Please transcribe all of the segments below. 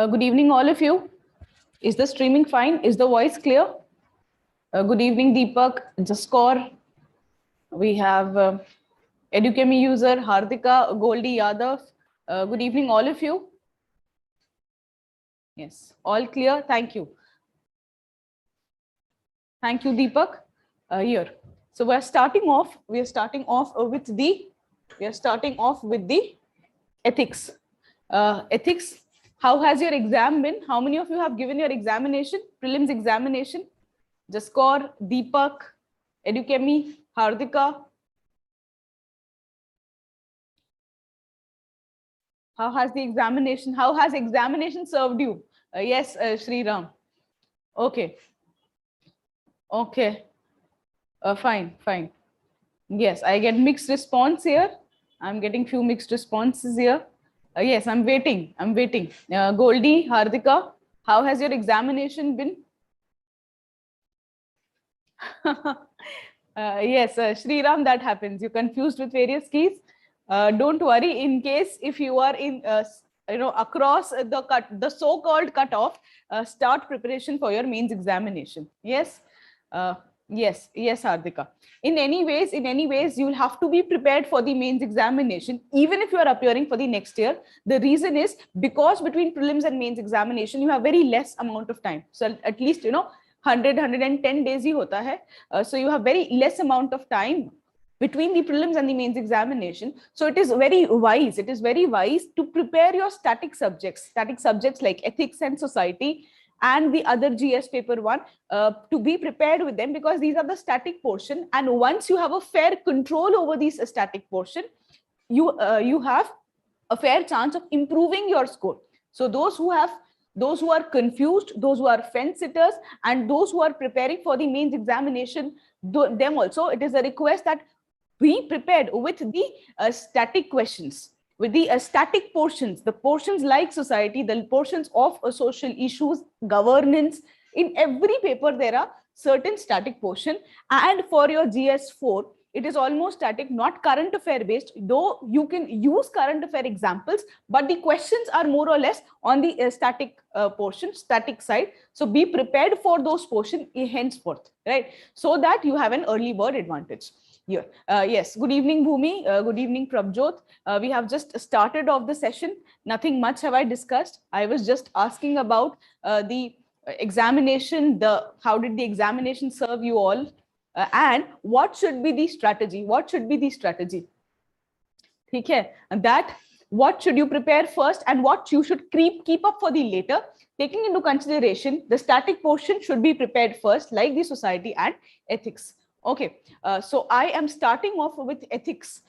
Good evening, all of you. Is the streaming fine? Is the voice clear? Good evening, Deepak, Jaskor. We have Edukemy user Hardika, Goldie Yadav. Good evening, all of you. Yes, all clear. Thank you. Thank you, Deepak. Here. So we are starting off with the ethics. Ethics. How has your exam been? How many of you have given your examination, prelims examination? Jaskor, Deepak, Edukemy, Hardika. How has examination served you? Yes, Sri Ram. Okay. Okay. Fine. Yes, I get mixed response here. I'm getting few mixed responses here. Yes, I'm waiting. Goldie, Hardika, how has your examination been? Yes, Sri Ram, that happens. You're confused with various keys. Don't worry. In case if you are in, across the so-called cutoff, start preparation for your mains examination. Yes. Yes, Hardika. In any ways, you'll have to be prepared for the mains examination, even if you are appearing for the next year. The reason is because between prelims and mains examination, you have very less amount of time. So at least, 110 days hi hota hai. So you have very less amount of time between the prelims and the mains examination. So it is very wise. To prepare your static subjects like ethics and society and the other GS paper 1, to be prepared with them, because these are the static portion. And once you have a fair control over these static portion, you have a fair chance of improving your score. So those who are confused, those who are fence sitters, and those who are preparing for the mains examination, them also, it is a request that be prepared with the static questions, with the static portions, the portions like society, the portions of social issues, governance. In every paper, there are certain static portion. And for your GS4, it is almost static, not current affair based, though you can use current affair examples, but the questions are more or less on the static portion, static side. So be prepared for those portions henceforth, right? So that you have an early bird advantage. Here. Yes, good evening, Bhumi. Good evening, Prabjot. We have just started off the session. Nothing much have I discussed. I was just asking about the examination, how did the examination serve you all, and what should be the strategy? Okay, and that what should you prepare first and what you should keep up for the later, taking into consideration the static portion should be prepared first, like the society and ethics. Okay, so I am starting off with ethics.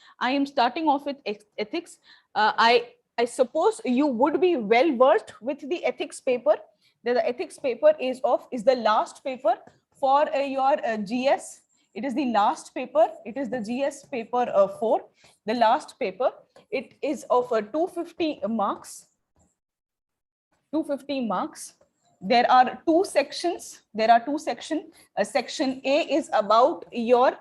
I suppose you would be well versed with the ethics paper. The ethics paper is the last paper for your GS. It is the last paper. It is the GS paper 4, the last paper. It is of 250 marks. 250 marks. There are two sections. Section A is about your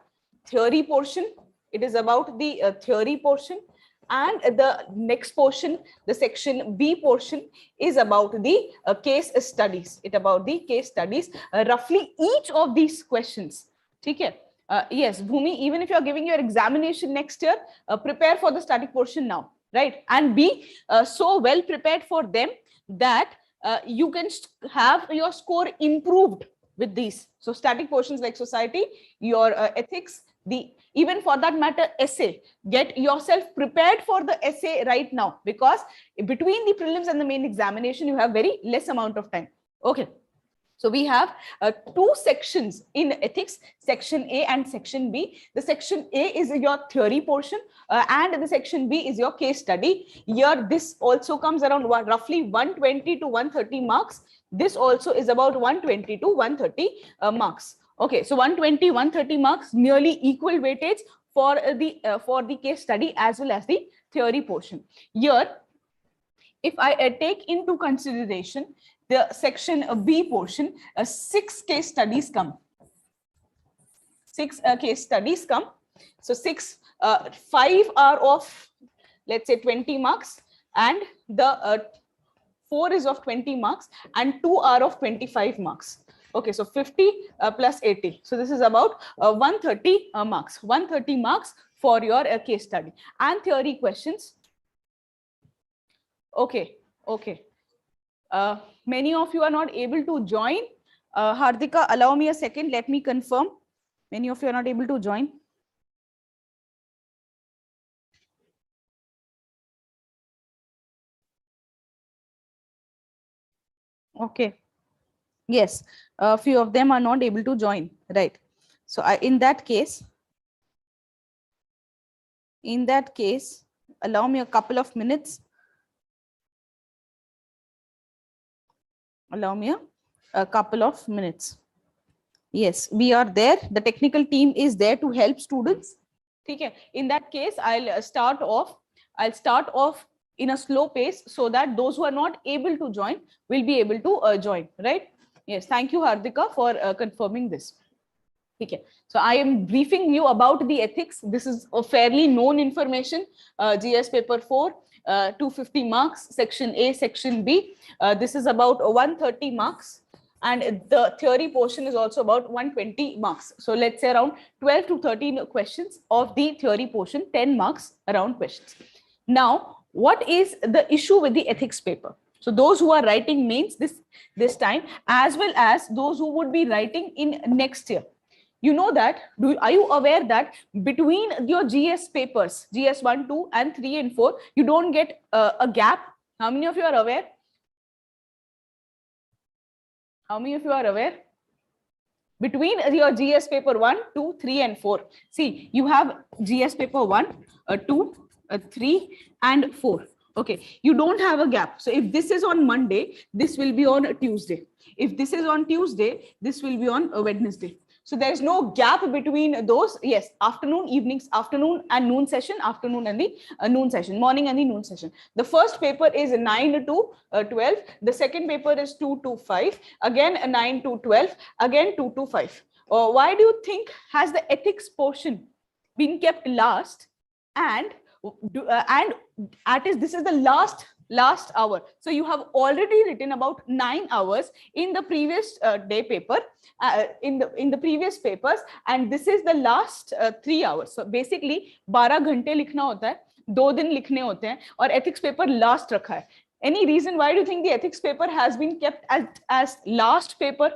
theory portion. It is about the theory portion. And the next portion, the section B portion, is about the case studies. Roughly each of these questions. Okay. Yes, Bhumi, even if you are giving your examination next year, prepare for the static portion now, right? And be so well prepared for them that you can have your score improved with these. So static portions like society, your ethics, even for that matter, essay. Get yourself prepared for the essay right now, because between the prelims and the main examination, you have very less amount of time. Okay. So we have two sections in ethics, section A and section B. The section A is your theory portion and the section B is your case study. Here, this also comes around roughly 120 to 130 marks. This also is about 120 to 130 marks. Okay, so 120, 130 marks, nearly equal weightage for the case study as well as the theory portion. Here, if I take into consideration the section B portion, 6 case studies come. 6 case studies come. So 5 are of, let's say, 20 marks, and the 4 is of 20 marks and 2 are of 25 marks. Okay, so 50 plus 80. So this is about 130 marks. 130 marks for your case study and theory questions. Okay, okay. Many of you are not able to join. Hardika, allow me a second. Let me confirm. Many of you are not able to join. Okay. Yes, a few of them are not able to join. Right. So in that case, allow me a couple of minutes. Allow me a couple of minutes. Yes, we are there. The technical team is there to help students. Okay. In that case, I'll start off in a slow pace so that those who are not able to join will be able to join, right? Yes, thank you, Hardika, for confirming this. Okay. So I am briefing you about the ethics. This is a fairly known information. GS paper 4, 250 marks, section A, section B. This is about 130 marks. And the theory portion is also about 120 marks. So let's say around 12 to 13 questions of the theory portion, 10 marks around questions. Now, what is the issue with the ethics paper? So those who are writing mains this time, as well as those who would be writing in next year. You know that, are you aware that between your GS papers, GS 1, 2 and 3 and 4, you don't get a gap? How many of you are aware? How many of you are aware? Between your GS paper 1, 2, 3 and 4. See, you have GS paper 1, 2, 3 and 4. Okay, you don't have a gap. So if this is on Monday, this will be on Tuesday. If this is on Tuesday, this will be on Wednesday. So there is no gap between those. Yes, afternoon, evenings, afternoon and noon session, afternoon and the noon session, morning and the noon session. The first paper is 9 to 12. The second paper is 2 to 5. Again, 9 to 12. Again, 2 to 5. Why do you think has the ethics portion been kept last? And this is the last hour. So you have already written about 9 hours in the previous day paper, in the previous papers, and this is the last 3 hours. So basically 12 घंटे लिखना होता है, 2 दिन लिखने होते हैं, और ethics paper last रखा है. Any reason why do you think the ethics paper has been kept as last paper?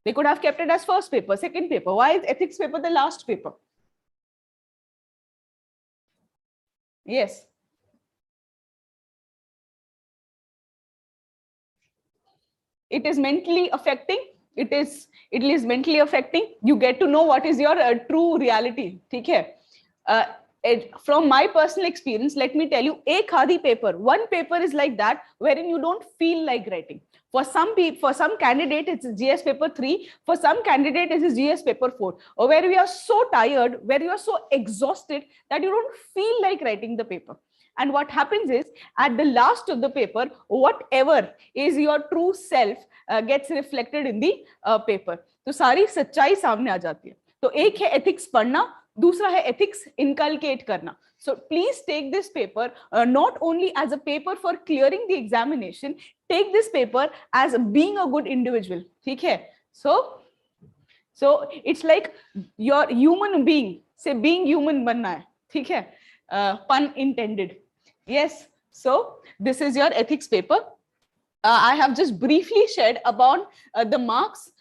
They could have kept it as first paper, second paper. Why is ethics paper the last paper? Yes. It is mentally affecting. It is mentally affecting. You get to know what is your true reality. Okay? From my personal experience, let me tell you, एक आधी paper, one paper is like that, wherein you don't feel like writing. For some people, for some candidate, it's GS paper 3. For some candidate, it's GS paper 4. Or where we are so tired, where you are so exhausted that you don't feel like writing the paper. And what happens is, at the last of the paper, whatever is your true self gets reflected in the paper. तो सारी सच्चाई सामने आ जाती है. तो एक है ethics पढ़ना, दूसरा है ethics inculcate करना. So please take this paper not only as a paper for clearing the examination, take this paper as being a good individual. ठीक है? So it's like your human being, say being human बनना है. ठीक है? Pun intended. Yes. So this is your ethics paper. I have just briefly shared about the marks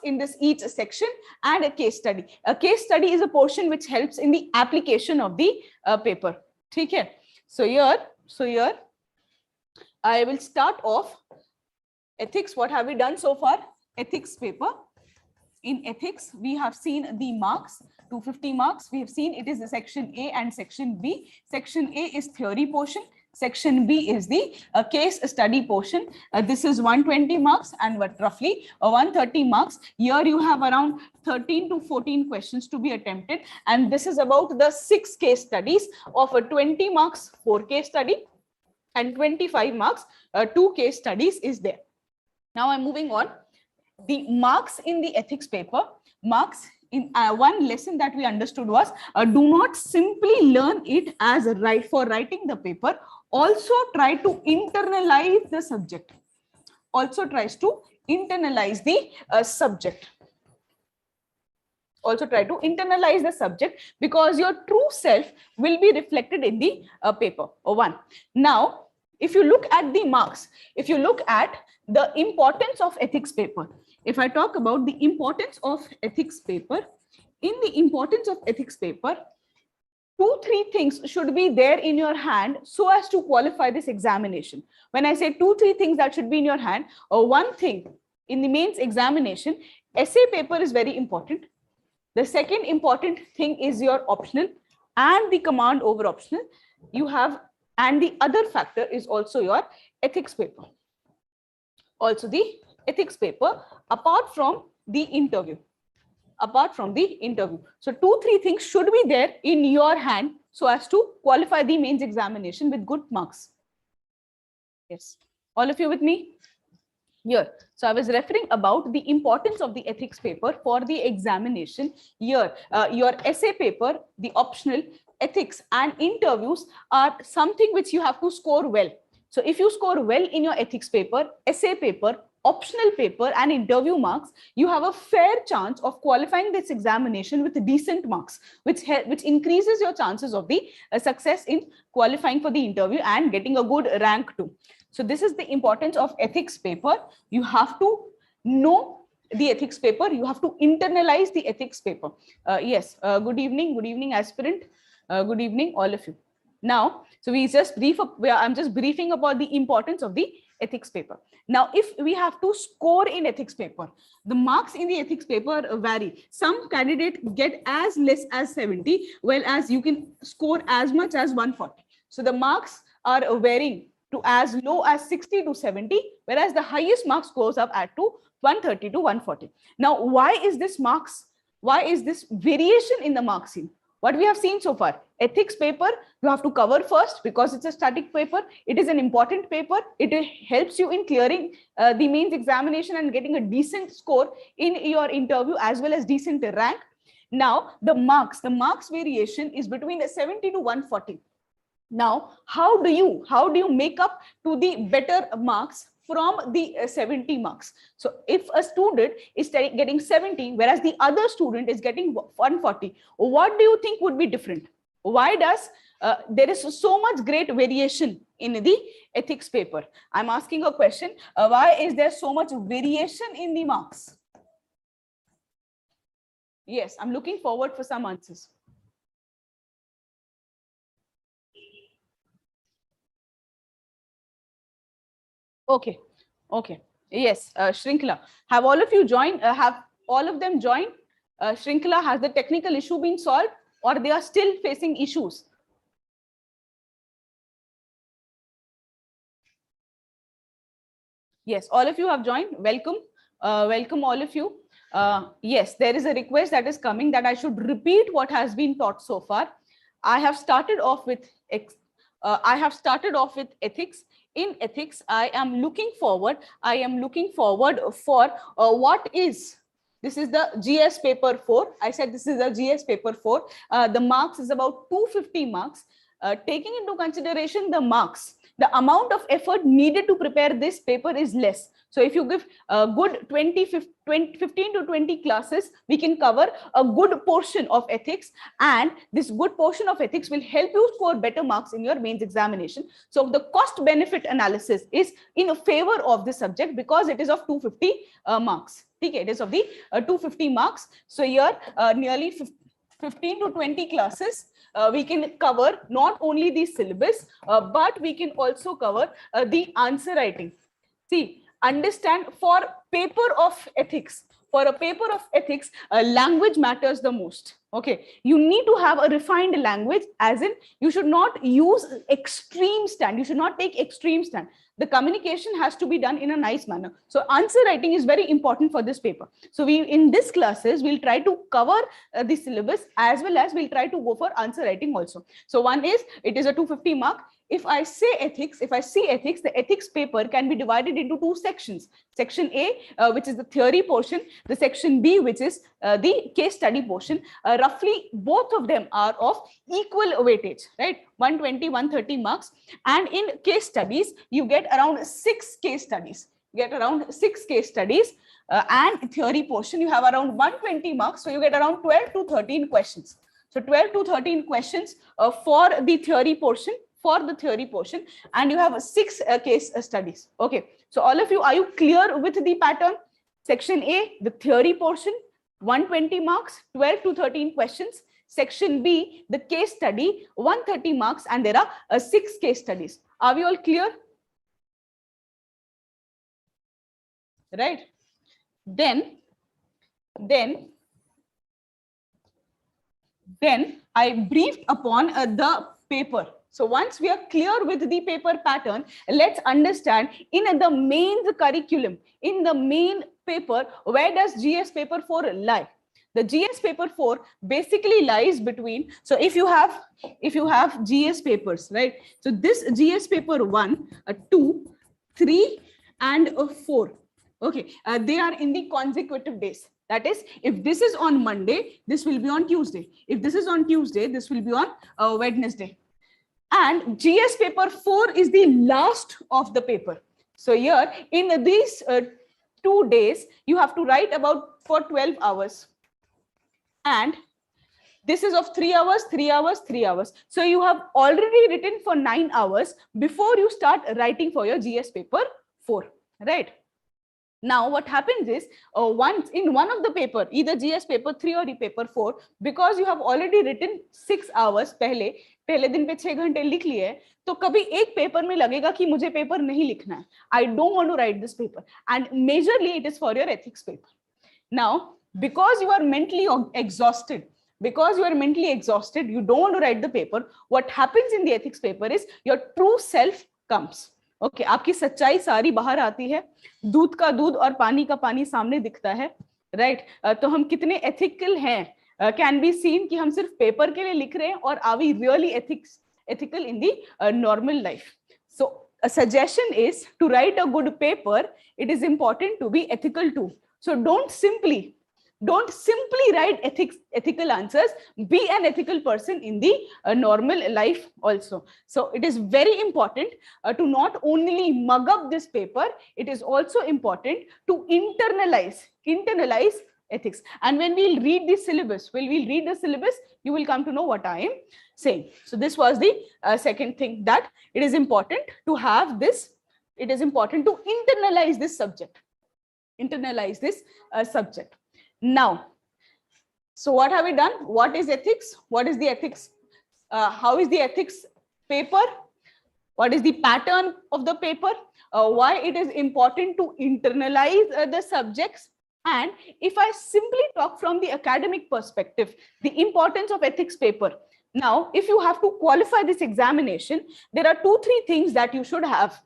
in this each section and a case study. A case study is a portion which helps in the application of the paper. Okay. So here I will start off ethics. What have we done so far? Ethics paper. In ethics, we have seen the marks, 250 marks. We have seen it is the section A and section B. Section A is theory portion. Section B is the case study portion. This is 120 marks and roughly 130 marks. Here you have around 13 to 14 questions to be attempted. And this is about the 6 case studies of 20 marks, 4 case study, and 25 marks, 2 case studies is there. Now I'm moving on. The marks in the ethics paper, marks in one lesson that we understood was do not simply learn it as for writing the paper. also try to internalize the subject. Also tries to internalize the subject. Also try to internalize the subject, because your true self will be reflected in the paper. One. Now, if you look at the marks, if you look at the importance of ethics paper, if I talk about the importance of ethics paper, in the importance of ethics paper, 2-3 things should be there in your hand so as to qualify this examination. When I say 2-3 things that should be in your hand, or one thing in the mains examination, essay paper is very important. The second important thing is your optional and the command over optional. You have, and the other factor is also your ethics paper. Also the ethics paper, apart from the interview. Apart from the interview. So 2-3 things should be there in your hand so as to qualify the mains examination with good marks. Yes. All of you with me? Here. So I was referring about the importance of the ethics paper for the examination. Here, your essay paper, the optional, ethics and interviews are something which you have to score well. So if you score well in your ethics paper, essay paper, optional paper and interview marks, you have a fair chance of qualifying this examination with decent marks, which increases your chances of the success in qualifying for the interview and getting a good rank too. So this is the importance of ethics paper. You have to know the ethics paper. You have to internalize the ethics paper. Yes. Good evening, aspirant. Good evening, all of you. Now, so we just I'm just briefing about the importance of the ethics paper. Now, if we have to score in ethics paper, the marks in the ethics paper vary. Some candidates get as less as 70, while as you can score as much as 140. So the marks are varying to as low as 60 to 70, whereas the highest marks goes up at to 130 to 140. Now, why is this marks? Why is this variation in the mark scene? What we have seen so far, ethics paper, you have to cover first because it's a static paper. It is an important paper. It helps you in clearing the mains examination and getting a decent score in your interview as well as decent rank. Now, the marks variation is between 70 to 140. Now, how do you make up to the better marks from the 70 marks? So if a student is getting 70, whereas the other student is getting 140, what do you think would be different? Why does there is so much great variation in the ethics paper? I'm asking a question. Why is there so much variation in the marks? Yes, I'm looking forward for some answers. Okay. Yes, Shrinkla. Have all of you joined? Have all of them joined? Shrinkla, has the technical issue been solved or they are still facing issues? Yes, all of you have joined. Welcome. Welcome all of you. Yes, there is a request that is coming that I should repeat what has been taught so far. I have started off with ethics. In ethics, I am looking forward for what is, this is the GS paper 4. I said this is the GS paper 4. The marks is about 250 marks. Taking into consideration the marks, the amount of effort needed to prepare this paper is less. So if you give a good 15 to 20 classes, we can cover a good portion of ethics, and this good portion of ethics will help you score better marks in your mains examination. So the cost benefit analysis is in favor of this subject because it is of 250 marks. Okay, it is of the 250 marks. So here nearly 15 to 20 classes. We can cover not only the syllabus, but we can also cover the answer writing. See, understand, for paper of ethics, language matters the most. Okay, you need to have a refined language, as in you should not use extreme stand. You should not take extreme stand. The communication has to be done in a nice manner. So answer writing is very important for this paper. So we, in this classes, we'll try to cover the syllabus as well as we'll try to go for answer writing also. So one is, it is a 250 mark. if I say ethics, if I see ethics, the ethics paper can be divided into two sections. Section A, which is the theory portion, the section B, which is the case study portion. Roughly, both of them are of equal weightage, right? 120, 130 marks. And in case studies, you get around 6 case studies. You get around 6 case studies. And theory portion, you have around 120 marks. So you get around 12 to 13 questions. So 12 to 13 questions for the theory portion, and you have 6 case studies. Okay, so all of you, are you clear with the pattern? Section A, the theory portion, 120 marks, 12 to 13 questions. Section B, the case study, 130 marks, and there are 6 case studies. Are we all clear? Right. Then I briefed upon the paper. So once we are clear with the paper pattern, let's understand in the mains curriculum, in the main paper, where does GS paper 4 lie? The GS paper 4 basically lies between, so if you have GS papers, right? So this GS paper 1, 2, 3, and 4. Okay, they are in the consecutive days. That is, if this is on Monday, this will be on Tuesday. If this is on Tuesday, this will be on Wednesday. And GS paper 4 is the last of the paper. So here in these 2 days, you have to write about for 12 hours. And this is of 3 hours, 3 hours, 3 hours. So you have already written for 9 hours before you start writing for your GS paper 4, right? Now what happens is, once in one of the paper, either GS paper 3 or paper 4, because you have already written 6 hours पहले दिन पे 6 घंटे लिख लिए, तो कभी एक paper में लगेगा कि मुझे पेपर नहीं लिखना है. I don't want to write this paper, and majorly it is for your ethics paper. Now, because you are mentally exhausted, you don't want to write the paper. What happens in the ethics paper is your true self comes. Okay, आपकी सच्चाई सारी बाहर आती है, दूध का दूध और पानी का पानी सामने दिखता है, right? तो हम कितने ethical हैं, can be seen कि हम सिर्फ पेपर के लिए लिख रहे हैं, और are we really ethical in the normal life? So a suggestion is, to write a good paper, it is important to be ethical too. So don't simply write ethical answers. Be an ethical person in the normal life also. So it is very important to not only mug up this paper, it is also important to internalize ethics. And when we'll read the syllabus, you will come to know what I am saying. So this was the second thing, that it is important to have this, it is important to internalize this subject. Now, so what have we done? What is ethics? What is the ethics? How is the ethics paper? What is the pattern of the paper? Why it is important to internalize the subjects? And if I simply talk from the academic perspective, the importance of ethics paper. Now, if you have to qualify this examination, there are 2-3 things that you should have.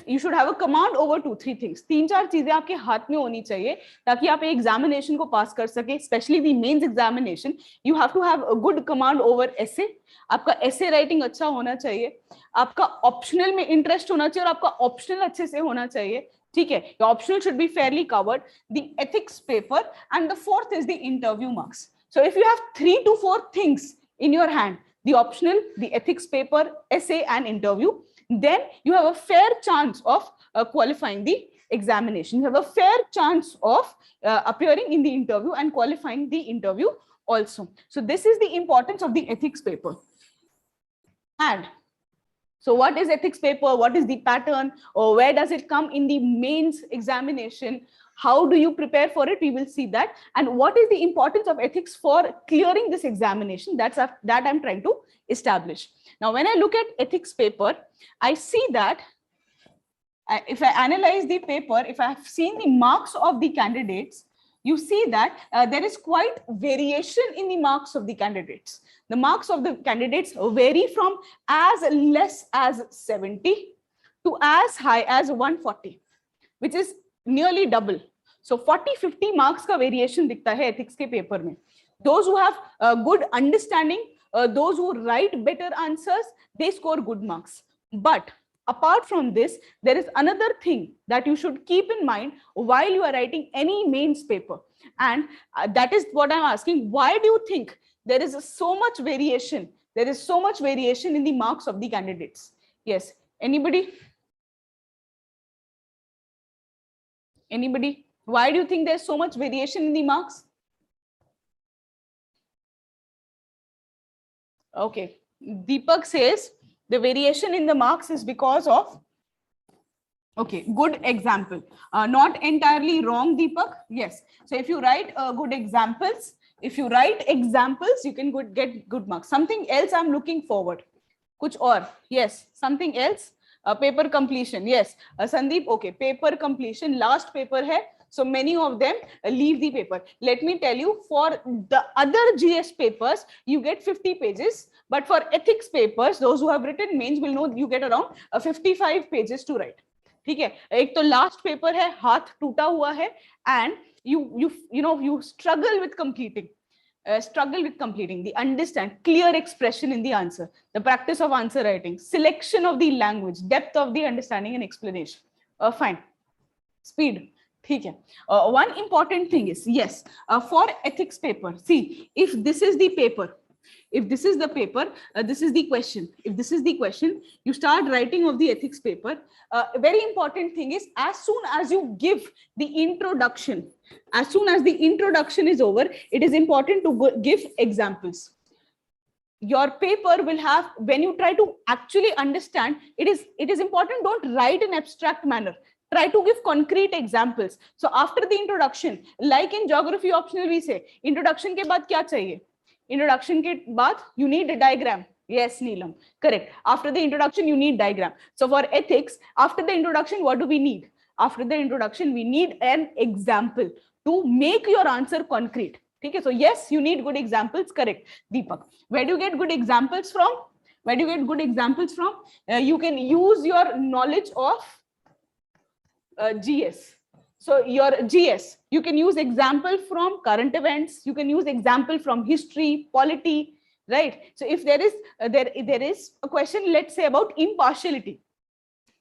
You should have a command over 2-3 things. 3-4 चीजें आपके हाथ में होनी चाहिए ताकि आप examination को पास कर सके. Especially the mains examination, you have to have a good command over essay. आपका essay writing अच्छा होना चाहिए, आपका optional में interest होना चाहिए, और आपका optional अच्छे से होना चाहिए. ठीक है, your optional should be fairly covered. The ethics paper, and the 4th is the interview marks. So if you have 3 to 4 things in your hand, the optional, the ethics paper, essay, and interview, then you have a fair chance of qualifying the examination. You have a fair chance of appearing in the interview and qualifying the interview also. So this is the importance of the ethics paper. And so what is ethics paper? What is the pattern? Or where does it come in the mains examination? How do you prepare for it? We will see that. And what is the importance of ethics for clearing this examination? That I'm trying to establish. Now, when I look at ethics paper, I see that if I analyze the paper, if I have seen the marks of the candidates, you see that there is quite variation in the marks of the candidates. The marks of the candidates vary from as less as 70 to as high as 140, which is nearly double. So 40-50 marks का variation दिखता है ethics के paper में. Those who have good understanding, those who write better answers, they score good marks. But apart from this, there is another thing that you should keep in mind while you are writing any mains paper. And that is what I'm asking. Why do you think there is so much variation? There is so much variation in the marks of the candidates. Yes, anybody? Anybody? Why do you think there's so much variation in the marks? Okay, Deepak says the variation in the marks is because of, okay, good example. Not entirely wrong, Deepak. Yes. So if you write good examples, you can get good marks. Something else I'm looking forward. Kuch or, yes, something else. Paper completion, yes. Sandeep, okay, paper completion, last paper hai. So many of them leave the paper. Let me tell you, for the other GS papers, you get 50 pages. But for ethics papers, those who have written mains will know you get around 55 pages to write. ठीक है, एक तो last paper है, हाथ टूटा हुआ है, and you struggle with completing. The understand, clear expression in the answer, the practice of answer writing, selection of the language, depth of the understanding and explanation. Fine. Speed. Okay. One important thing is, yes, for ethics paper, see, if this is the paper, this is the question. If this is the question, you start writing of the ethics paper. A very important thing is, as soon as you give the introduction, as soon as the introduction is over, it is important to give examples. Your paper will have, when you try to actually understand, it is important, don't write in abstract manner. Try to give concrete examples. So after the introduction, like in geography optional, we say, introduction ke baad kya chahiye? Introduction ke baad, you need a diagram. Yes, Neelam, correct. After the introduction, you need diagram. So for ethics, after the introduction, what do we need? After the introduction, we need an example to make your answer concrete. Okay, so yes, you need good examples, correct, Deepak. Where do you get good examples from? Where do you get good examples from? You can use your knowledge of GS. So your GS, you can use example from current events, you can use example from history, polity, right? So if there is a question, let's say, about impartiality,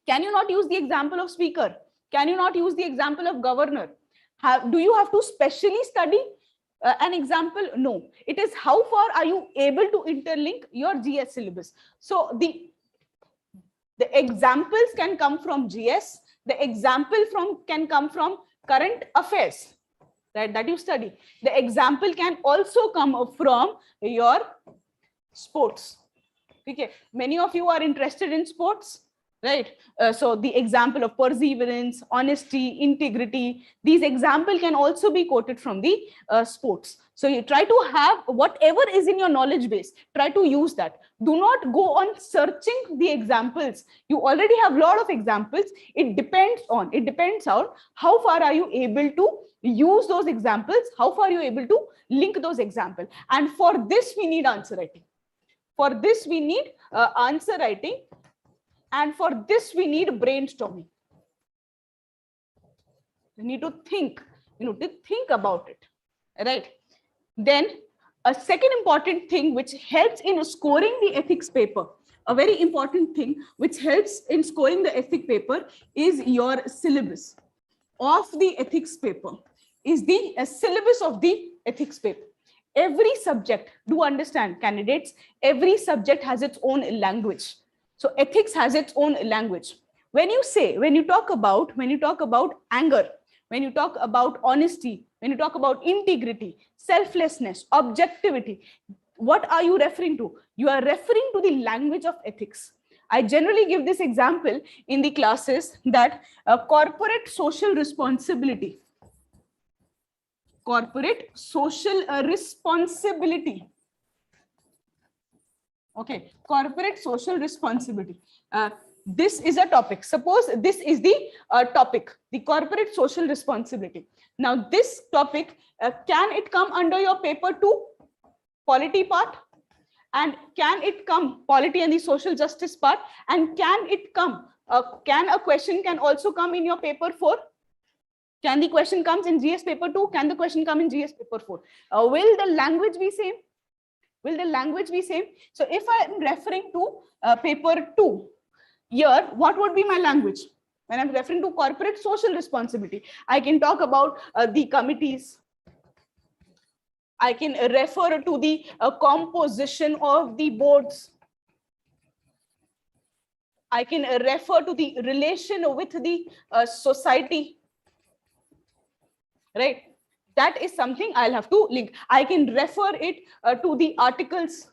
can you not use the example of speaker? Can you not use the example of governor? Do you have to specially study an example? No. It is how far are you able to interlink your GS syllabus. So the examples can come from GS. The example can come from current affairs, right, that you study. The example can also come from your sports. Okay, many of you are interested in sports, right? So the example of perseverance, honesty, integrity, these example can also be quoted from the sports. So you try to have whatever is in your knowledge base, try to use that. Do not go on searching the examples. You already have a lot of examples. It depends on how far are you able to use those examples, how far are you able to link those examples. And for this, we need answer writing. For this, we need answer writing. And for this, we need brainstorming. You need to think. You need to think about it, right? Then a second important thing which helps in scoring the ethics paper, a very important thing which helps in scoring the ethics paper is your syllabus of the ethics paper, is the syllabus of the ethics paper. Every subject, do understand, candidates, every subject has its own language. So ethics has its own language. When you talk about anger, when you talk about honesty, when you talk about integrity, selflessness, objectivity, what are you referring to? You are referring to the language of ethics. I generally give this example in the classes that corporate social responsibility. Corporate social responsibility. Okay, corporate social responsibility. This is a topic. Suppose this is the topic, the corporate social responsibility. Now, this topic, can it come under your paper 2, polity part? And can it come, polity and the social justice part? And can it come, can a question can also come in your paper 4? Can the question comes in GS paper 2? Can the question come in GS paper 4? Will the language be same? Will the language be same? So if I am referring to paper 2, Here, what would be my language? When I'm referring to corporate social responsibility, I can talk about the committees. I can refer to the composition of the boards. I can refer to the relation with the society, right? That is something I'll have to link. I can refer it to the articles.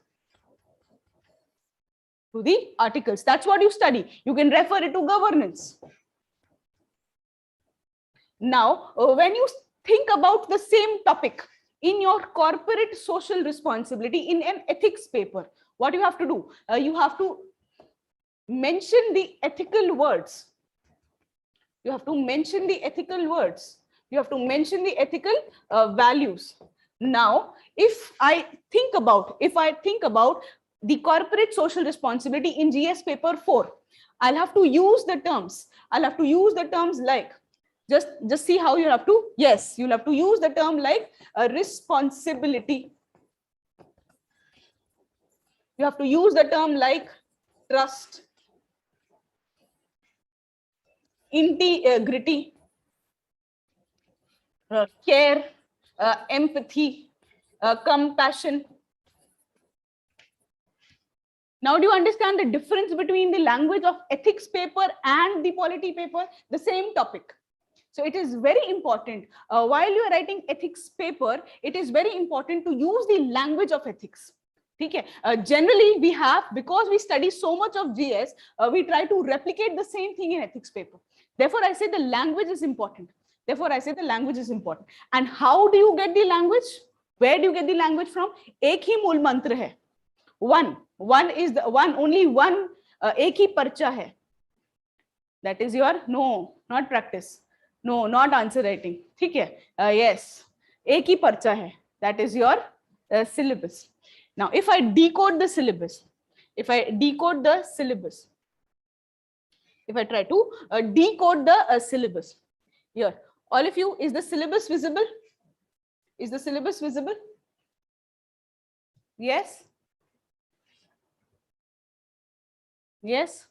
To the articles. That's what you study. You can refer it to governance. Now, when you think about the same topic in your corporate social responsibility in an ethics paper, what you have to do? You have to mention the ethical words. You have to mention the ethical words. You have to mention the ethical values. Now, if I think about the corporate social responsibility in GS paper 4, I'll have to use the terms. I'll have to use the terms like, just see how you have to, yes, you'll have to use the term like responsibility. You have to use the term like trust, integrity, care, empathy, compassion. Now, do you understand the difference between the language of ethics paper and the polity paper? The same topic. So it is very important while you are writing ethics paper, it is very important to use the language of ethics. Okay. Generally, we have, because we study so much of GS, we try to replicate the same thing in ethics paper. Therefore, I say the language is important. Therefore, I say the language is important. And how do you get the language? Where do you get the language from? एक ही मूल मंत्र है. One is the one, only one. एक ही पर्चा है. That is your, no, not practice. No, not answer writing. ठीक है? Yes. एक ही पर्चा है. That is your syllabus. Now, if I decode the syllabus, if I try to decode the syllabus, here, all of you, is the syllabus visible? Is the syllabus visible? Yes? Yes?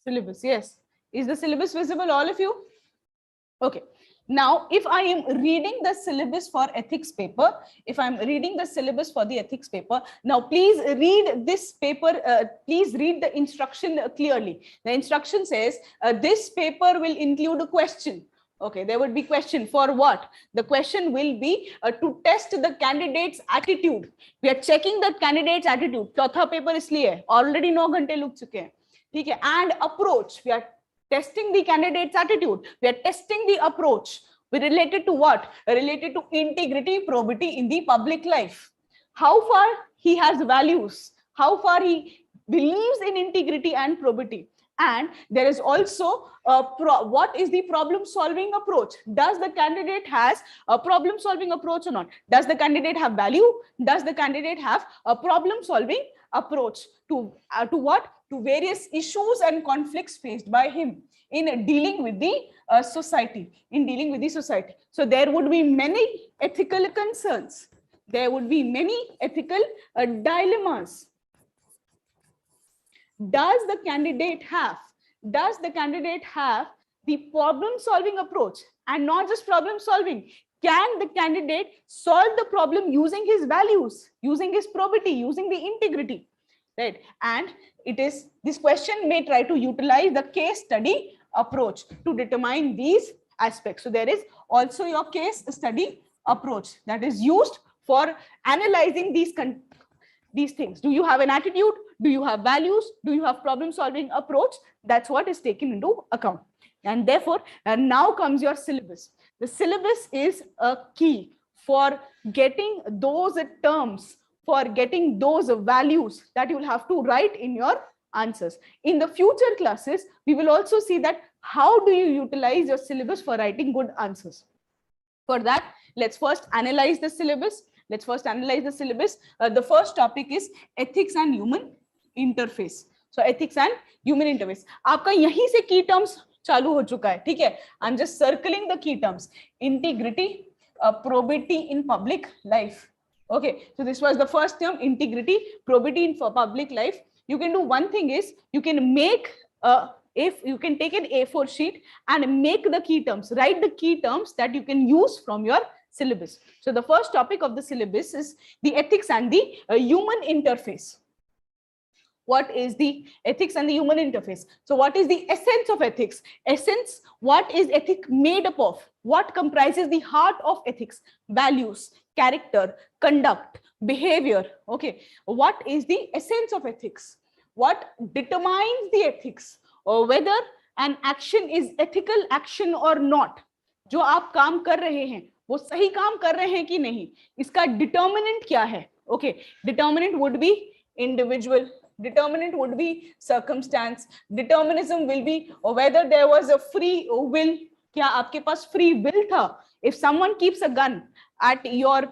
Syllabus, yes. Is the syllabus visible, all of you? Okay. Now, if I am reading the syllabus for ethics paper, now please read this paper, please read the instruction clearly. The instruction says, this paper will include a question. Okay, there would be question for what? The question will be to test the candidate's attitude. We are checking the candidate's attitude. Chautha paper isliye, already 9 घंटे लग चुके हैं. ठीक है? And approach, we are testing the candidate's attitude. We are testing the approach. We related to what? Related to integrity, probity in the public life. How far he has values. How far he believes in integrity and probity. And there is also what is the problem solving approach? Does the candidate has a problem solving approach or not? Does the candidate have value? Does the candidate have a problem solving approach to what? To various issues and conflicts faced by him in dealing with the society, So there would be many ethical concerns. There would be many ethical dilemmas. Does the candidate have the problem solving approach? And not just problem solving. Can the candidate solve the problem using his values, using his probity, using the integrity? Right? And this question may try to utilize the case study approach to determine these aspects. So there is also your case study approach that is used for analyzing these things. Do you have an attitude? Do you have values? Do you have problem solving approach? That's what is taken into account. And therefore, now comes your syllabus. The syllabus is a key for getting those terms, for getting those values that you will have to write in your answers. In the future classes, we will also see that how do you utilize your syllabus for writing good answers. For that, let's first analyze the syllabus. The first topic is ethics and human interface. So ethics and human interface. आपका यहीं से key terms चालू हो चुका है, ठीक है? I'm just circling the key terms. Integrity, probity in public life. Okay, so this was the first term, integrity, probity in for public life. You can do one thing is you can make if you can take an A4 sheet and make the key terms, write the key terms that you can use from your syllabus. So the first topic of the syllabus is the ethics and the human interface. What is the ethics and the human interface? So what is the essence of ethics? Essence, what is ethic made up of? What comprises the heart of ethics? Values, character, conduct, behavior. Okay, what is the essence of ethics? What determines the ethics, or whether an action is ethical action or not? जो आप काम कर रहे हैं वो सही काम कर रहे हैं कि नहीं, इसका determinant क्या है? Okay, determinant would be individual, determinant would be circumstance, determinism will be whether there was a free will, क्या आपके पास free will था? If someone keeps a gun at your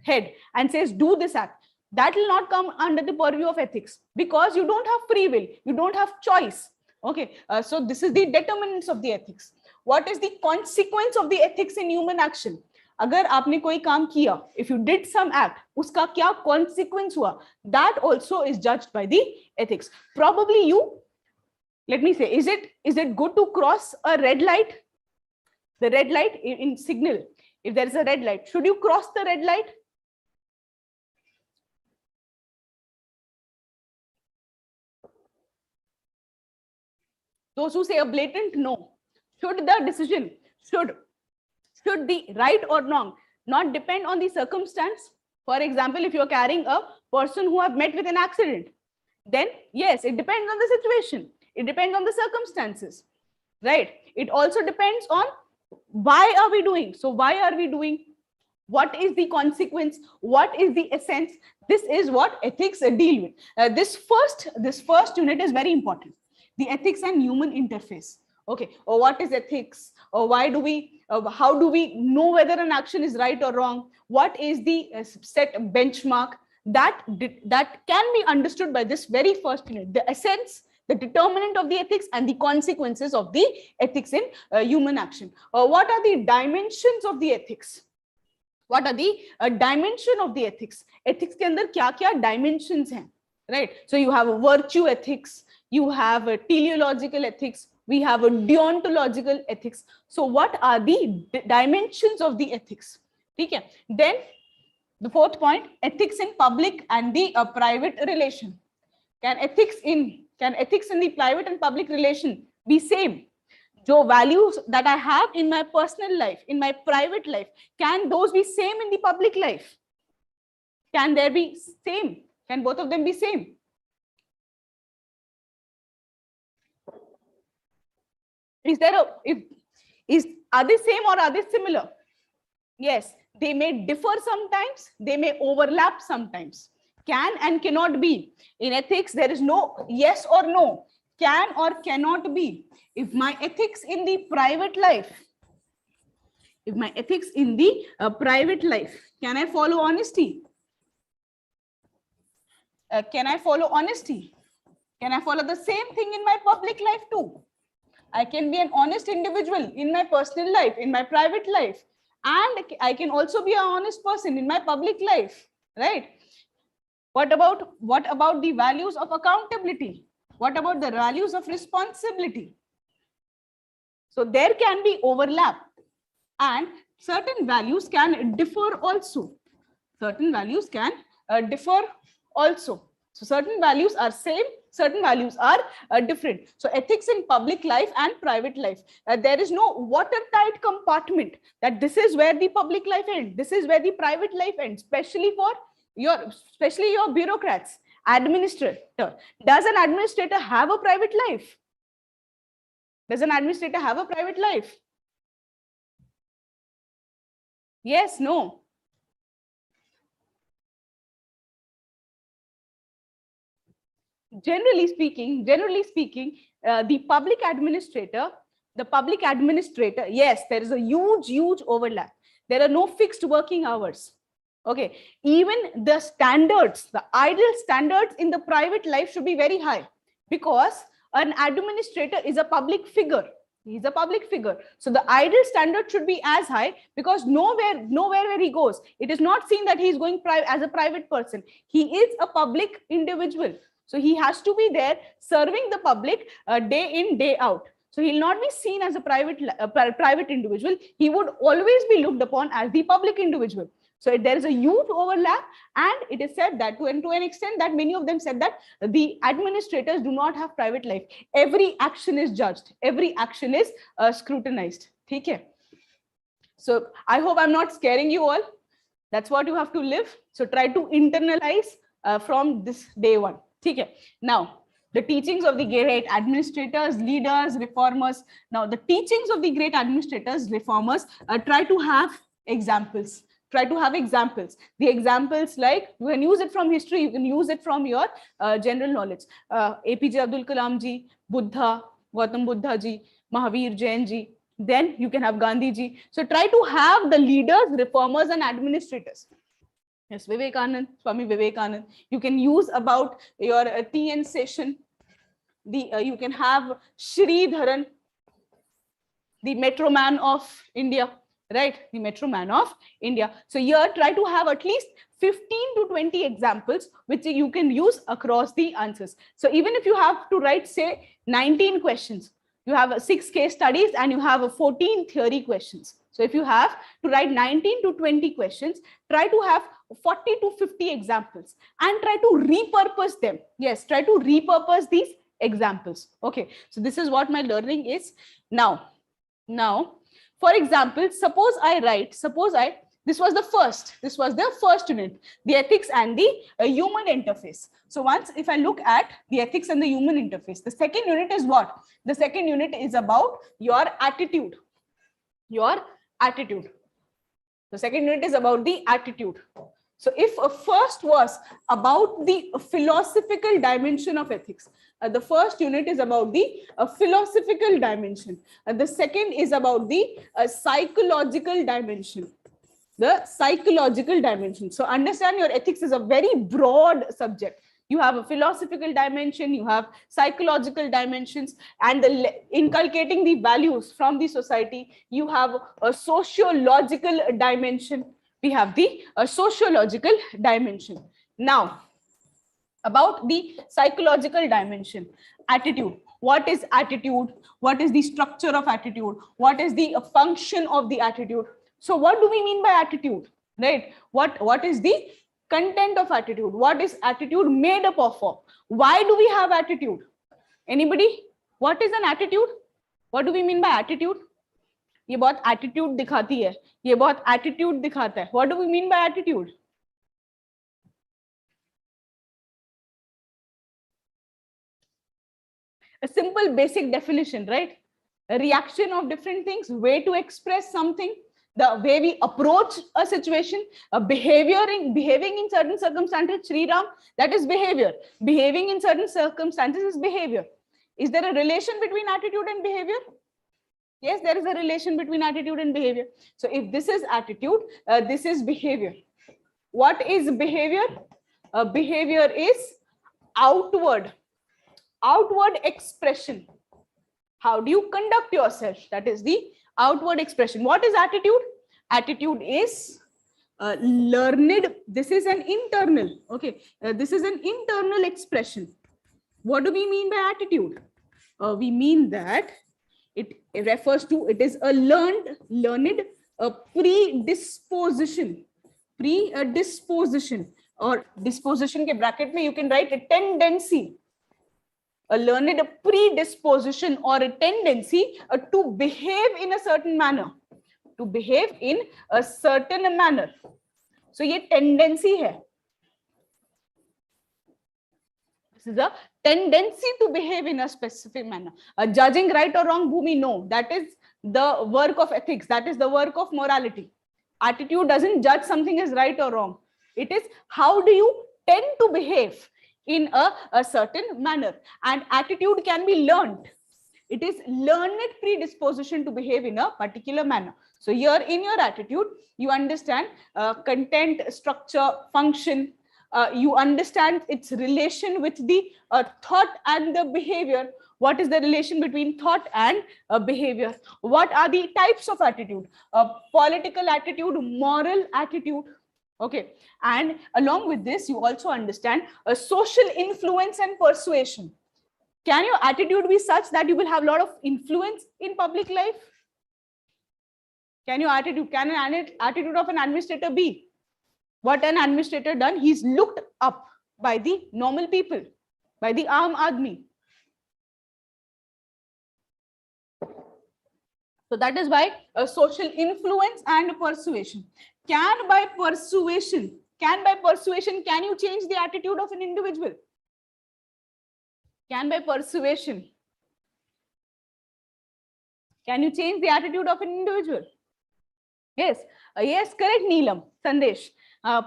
head and says do this act, that will not come under the purview of ethics because you don't have free will, you don't have choice. Okay, so this is the determinants of the ethics. What is the consequence of the ethics in human action? अगर आपने कोई काम किया, if you did some act, उसका क्या consequence हुआ, that also is judged by the ethics. Probably you, let me say, is it good to cross a red light? The red light in signal, if there is a red light, should you cross the red light? Those who say a blatant no. Should the decision, should the right or wrong not depend on the circumstance? For example, if you're carrying a person who have met with an accident, then yes, it depends on the situation. It depends on the circumstances, right? It also depends on why are we doing? So why are we doing? What is the consequence? What is the essence? This is what ethics deal with. This first unit is very important. The ethics and human interface. Okay, or what is ethics? Or why do we, how do we know whether an action is right or wrong? What is the set benchmark? That can be understood by this very first unit. The essence, the determinant of the ethics and the consequences of the ethics in human action. What are the dimensions of the ethics? What are the dimension of the ethics? Ethics के अंदर क्या-क्या dimensions हैं, right? So you have a virtue ethics, you have a teleological ethics, we have a deontological ethics. So what are the dimensions of the ethics? Okay. Then the fourth point, ethics in public and the private relation. Can ethics in the private and public relation be same? जो values that I have in my personal life, in my private life, can those be same in the public life? Can there be same? Can both of them be same? Is there are they same or are they similar? Yes, they may differ sometimes, they may overlap sometimes. Can and cannot be. In ethics, there is no yes or no, can or cannot be. If my ethics in the private life, can I follow honesty? Can I follow honesty? Can I follow the same thing in my public life too? I can be an honest individual in my personal life, in my private life, and I can also be an honest person in my public life, right? What about the values of accountability? What about the values of responsibility? So there can be overlap, and certain values can differ also. Certain values can differ also. So certain values are same, certain values are different. So ethics in public life and private life, there is no watertight compartment that this is where the public life ends, this is where the private life ends, especially your bureaucrats, administrator. Does an administrator have a private life? Does an administrator have a private life? Yes, no. Generally speaking, the public administrator, yes, there is a huge overlap. There are no fixed working hours. Okay, even the standards, the ideal standards in the private life should be very high, because an administrator is a public figure. He's a public figure. So the ideal standard should be as high, because nowhere where he goes, it is not seen that he's going as a private person. He is a public individual. So he has to be there serving the public day in, day out. So he'll not be seen as a private individual. He would always be looked upon as the public individual. So there is a huge overlap, and it is said that to an extent that many of them said that the administrators do not have private life. Every action is judged. Every action is scrutinized. Okay. So I hope I'm not scaring you all. That's what you have to live. So try to internalize from this day one. Okay. Now, the teachings of the great administrators, leaders, reformers. Now, the teachings of the great administrators, reformers, try to have examples. Try to have examples. The examples, like, you can use it from history, you can use it from your general knowledge. APJ Abdul Kalam ji, Buddha, Gautam Buddha ji, Mahavir Jain ji. Then you can have Gandhi ji. So try to have the leaders, reformers, and administrators. Yes, Vivekanand, Swami Vivekanand. You can use about your TN session. You can have Sridharan, the Metro Man of India. Right, the Metro Man of India. So here try to have at least 15 to 20 examples which you can use across the answers. So even if you have to write, say, 19 questions, you have 6 case studies and you have 14 theory questions. So if you have to write 19 to 20 questions, try to have 40 to 50 examples and try to repurpose them. Yes, try to repurpose these examples. Okay, so this is what my learning is. Now, for example, this was the first unit, the ethics and the human interface. So once, if I look at the ethics and the human interface, the second unit is what? The second unit is about your attitude. The second unit is about the attitude. So if first was about the philosophical dimension of ethics, the first unit is about the philosophical dimension. The second is about the psychological dimension. So understand, your ethics is a very broad subject. You have a philosophical dimension, you have psychological dimensions, and inculcating the values from the society. You have a sociological dimension. We have the sociological dimension. Now, about the psychological dimension, attitude. What is attitude? What is the structure of attitude? What is the function of the attitude? So what do we mean by attitude? Right? What is the content of attitude? What is attitude made up of? Why do we have attitude? Anybody? What is an attitude? What do we mean by attitude? ये बहुत attitude दिखाती है, ये बहुत attitude दिखाता है. What do we mean by attitude? A simple basic definition, right? A reaction of different things, way to express something, the way we approach a situation, behaving in certain circumstances. Sri Ram, that is behavior. Behaving in certain circumstances is behavior. Is there a relation between attitude and behavior? Yes, there is a relation between attitude and behavior. So if this is attitude, this is behavior. What is behavior? Behavior is outward expression. How do you conduct yourself? That is the outward expression. What is attitude? Attitude is learned. This is an internal. Okay, this is an internal expression. What do we mean by attitude? We mean that it refers to, it is a learned predisposition. Or disposition ke bracket mein you can write a tendency. A learned predisposition or a tendency to behave in a certain manner. To behave in a certain manner. So ye tendency hai. This is a tendency to behave in a specific manner. Judging right or wrong, Bhumi, no. That is the work of ethics. That is the work of morality. Attitude doesn't judge something as right or wrong. It is how do you tend to behave in a certain manner. And attitude can be learned. It is learned predisposition to behave in a particular manner. So here in your attitude, you understand content, structure, function, You understand its relation with the thought and the behavior. What is the relation between thought and behavior? What are the types of attitude? Political attitude, moral attitude. Okay, and along with this, you also understand social influence and persuasion. Can your attitude be such that you will have a lot of influence in public life? Can an attitude of an administrator be? What an administrator done? He's looked up by the normal people, by the Aam Aadmi. So that is why social influence and persuasion. Can by persuasion, can you change the attitude of an individual? Can by persuasion, can you change the attitude of an individual? Yes, yes, correct, Neelam, Sandesh.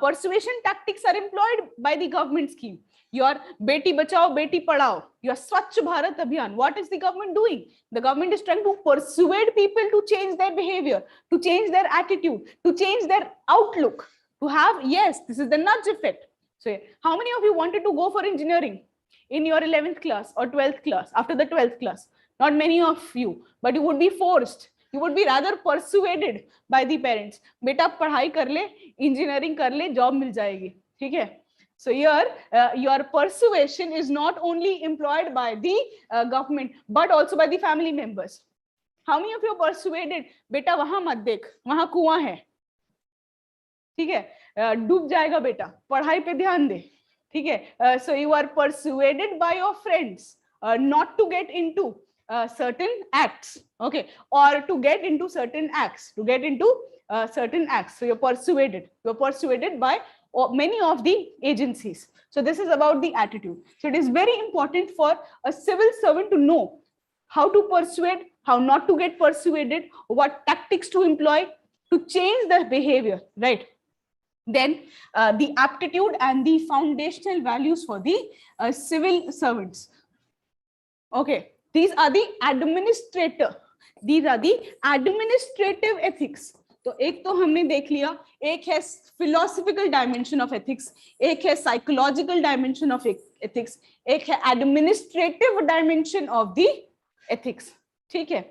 Persuasion tactics are employed by the government scheme. Your Beti Bachao, Beti Padhao, your Swachh Bharat Abhiyan. What is the government doing? The government is trying to persuade people to change their behavior, to change their attitude, to change their outlook, to have, yes, this is the nudge effect. So how many of you wanted to go for engineering in your 11th class or 12th class, after the 12th class? Not many of you, but you would be forced. You would be rather persuaded by the parents. Beta पढ़ाई कर ले, engineering कर ले, job मिल जाएगी. ठीक है? So here, your persuasion is not only employed by the government, but also by the family members. How many of you are persuaded? बेटा वहां मत देख, वहां कुआं है. ठीक है? डूब जाएगा बेटा. पढ़ाई पे ध्यान दे. ठीक है? So you are persuaded by your friends not to get into certain acts, okay, or to get into certain acts, certain acts. So you're persuaded by many of the agencies. So this is about the attitude. So it is very important for a civil servant to know how to persuade, how not to get persuaded, what tactics to employ to change the behavior, right? Then the aptitude and the foundational values for the civil servants. Okay. These are the administrative ethics. तो एक तो हमने देख लिया, एक है philosophical dimension of ethics, एक है psychological dimension of ethics, एक है administrative dimension of the ethics. ठीक है?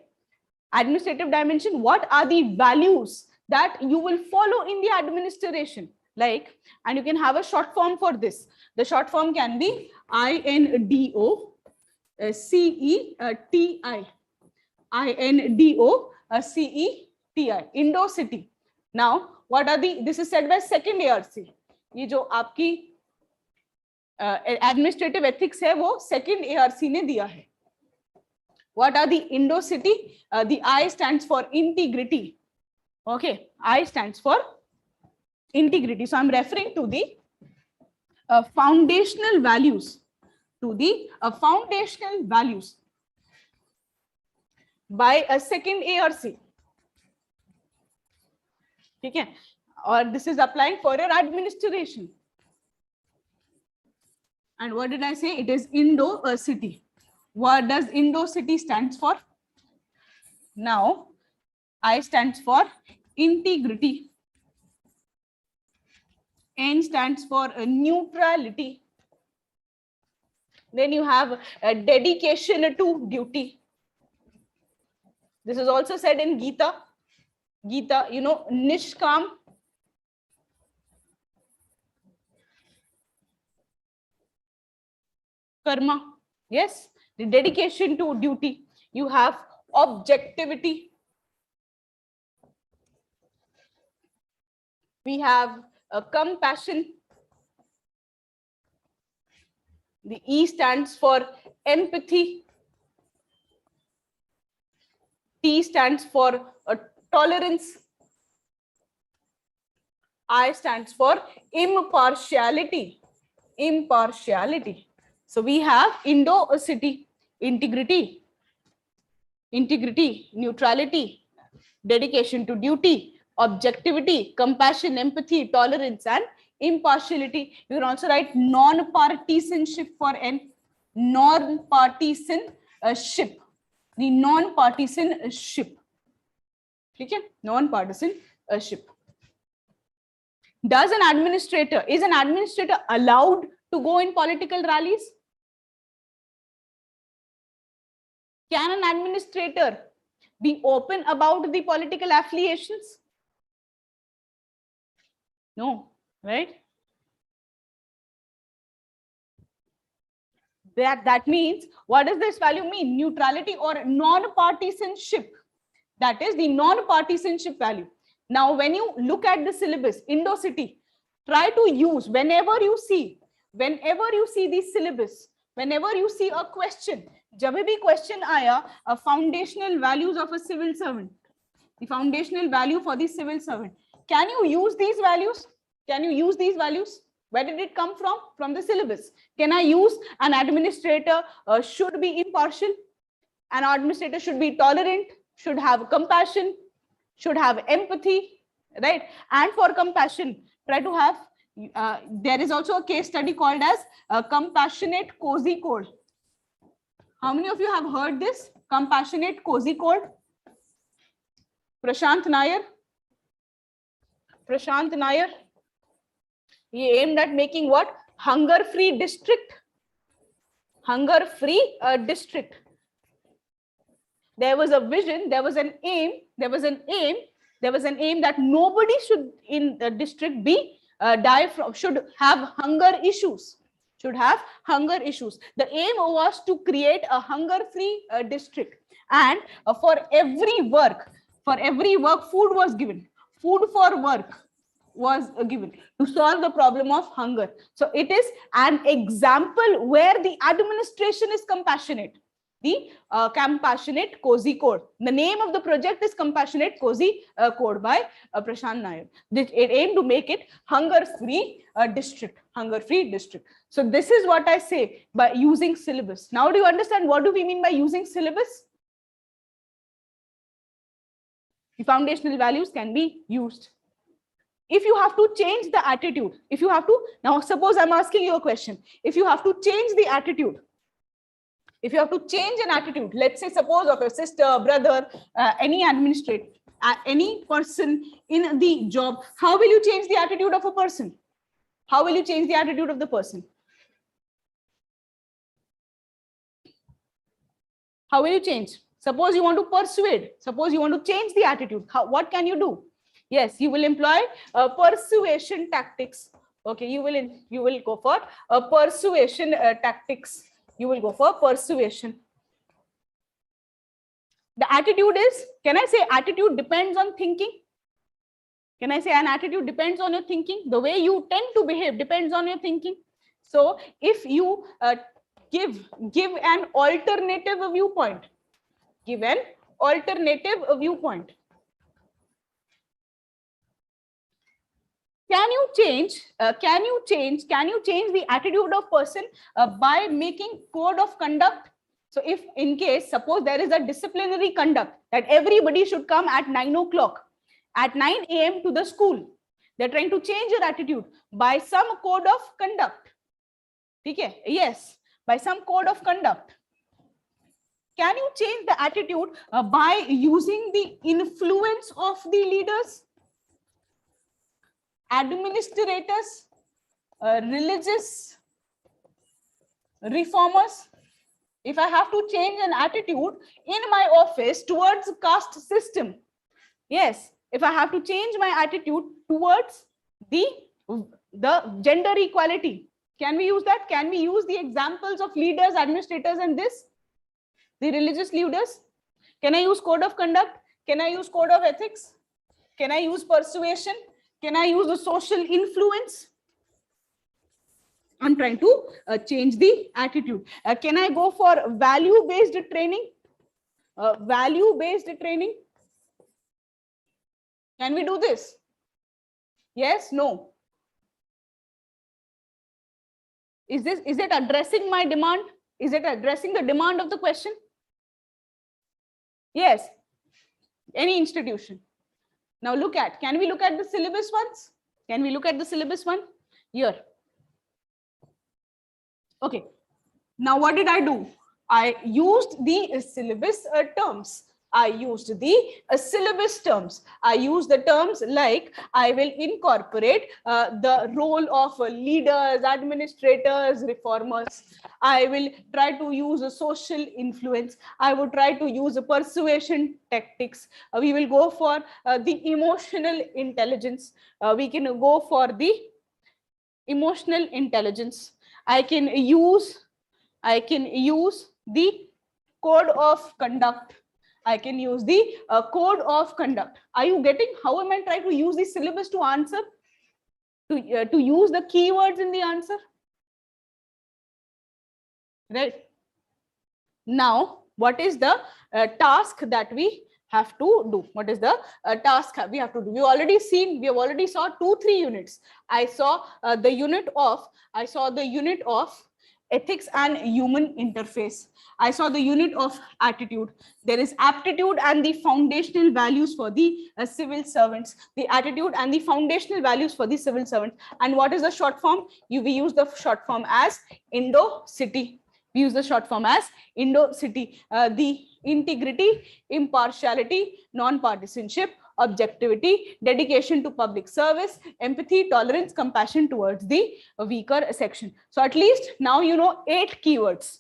Administrative dimension, what are the values that you will follow in the administration? Like, and you can have a short form for this. The short form can be INDO. CETI, INDO CETI, Indo City. Now, what are the? This is said by second ARC. ये जो आपकी administrative ethics है वो second ARC ने दिया है. What are the Indo City? The I stands for integrity. Okay, I stands for integrity. So I'm referring to the foundational values. To the foundational values by a second ARC. ठीक है? Or this is applying for your administration. And what did I say? It is Indo City. What does Indo City stands for? Now, I stands for integrity. N stands for neutrality. Then you have a dedication to duty. This is also said in Gita. Gita, you know, Nishkam. Karma. Yes, the dedication to duty. You have objectivity. We have compassion. The E stands for empathy. T stands for tolerance. I stands for impartiality. Impartiality. So we have Indo City, integrity, neutrality, dedication to duty, objectivity, compassion, empathy, tolerance, and impartiality. You can also write non-partisanship for N. Non-partisanship. The non-partisanship. Okay? Non-partisanship. Is an administrator allowed to go in political rallies? Can an administrator be open about the political affiliations? No, right? That means, what does this value mean? Neutrality or non-partisanship. That is the non-partisanship value. Now, when you look at the syllabus, Indo-City, try to use, whenever you see the syllabus, whenever you see a question, जब भी question आया, foundational values of a civil servant, the foundational value for the civil servant. Can you use these values? Can you use these values? Where did it come from? From the syllabus. Can I use an administrator should be impartial? An administrator should be tolerant, should have compassion, should have empathy, right? And for compassion, try to have, there is also a case study called as compassionate cozy code. How many of you have heard this? Compassionate cozy code? Prashant Nair. Prashant Nair. He aimed at making what? Hunger-free district. Hunger-free district. There was a vision, there was an aim that nobody should in the district be die from, should have hunger issues. Should have hunger issues. The aim was to create a hunger-free district, and for every work, food was given. Food for work was given to solve the problem of hunger. So it is an example where the administration is compassionate. The Compassionate Cozy Code. The name of the project is Compassionate Cozy Code by Prashant Nair. It aimed to make it hunger-free district. Hunger-free district. So this is what I say by using syllabus. Now do you understand what do we mean by using syllabus? The foundational values can be used. If you have to change the attitude, if you have to, now suppose I'm asking you a question. If you have to change the attitude, if you have to change an attitude, let's say suppose of your sister, brother, any administrator, any person in the job, how will you change the attitude of a person? How will you change the attitude of the person? How will you change? Suppose you want to persuade, suppose you want to change the attitude. What can you do? Yes, you will employ persuasion tactics. Okay, you will go for persuasion tactics. You will go for persuasion. The attitude is, can I say attitude depends on thinking? Can I say an attitude depends on your thinking? The way you tend to behave depends on your thinking. So if you give an alternative viewpoint, give an alternative viewpoint. Can you change the attitude of person by making code of conduct? So if in case, suppose there is a disciplinary conduct that everybody should come at 9 o'clock, at 9 a.m. to the school, they're trying to change your attitude by some code of conduct. Okay? Yes, by some code of conduct. Can you change the attitude by using the influence of the leaders? Administrators, religious reformers. If I have to change an attitude in my office towards caste system, yes, if I have to change my attitude towards the gender equality, can we use that? Can we use the examples of leaders, administrators, and this? The religious leaders? Can I use code of conduct? Can I use code of ethics? Can I use persuasion? Can I use the social influence? I'm trying to change the attitude. Can I go for value-based training? Value-based training? Can we do this? Yes, no. Is it addressing my demand? Is it addressing the demand of the question? Yes. Any institution. Now look at, can we look at the syllabus once? Can we look at the syllabus one? Here. Okay. Now what did I do? I used the syllabus terms. I used the syllabus terms. I used the terms like I will incorporate the role of leaders, administrators, reformers. I will try to use a social influence. I would try to use a persuasion tactics. We will go for the emotional intelligence. We can go for the emotional intelligence. I can use the code of conduct. I can use the code of conduct. Are you getting how am I trying to use the syllabus to answer? To use the keywords in the answer? Right. Now, what is the task that we have to do? What is the task we have to do? We already saw 2-3 units. I saw the unit of ethics and human interface. I saw the unit of attitude. There is aptitude and the foundational values for the civil servants. The attitude and the foundational values for the civil servants. And what is the short form? We use the short form as Indo-City. We use the short form as Indo-City. The integrity, impartiality, non-partisanship, objectivity, dedication to public service, empathy, tolerance, compassion towards the weaker section. So at least now you know 8 keywords.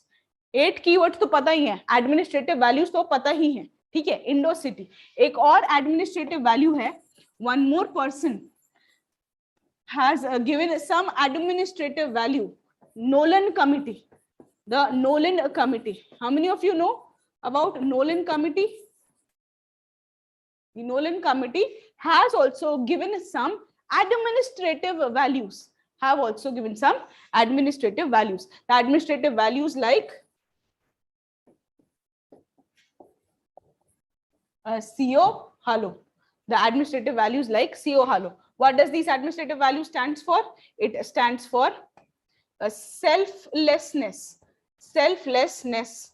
8 keywords तो पता ही है, administrative values तो पता ही है, ठीक है. Indo-City. एक और administrative value है. One more person has given some administrative value. Nolan Committee. The Nolan Committee. How many of you know about Nolan Committee? The Nolan Committee has also given some administrative values. Have also given some administrative values. The administrative values like CO Halo. The administrative values like CO Halo. What does these administrative values stands for? It stands for selflessness. Selflessness.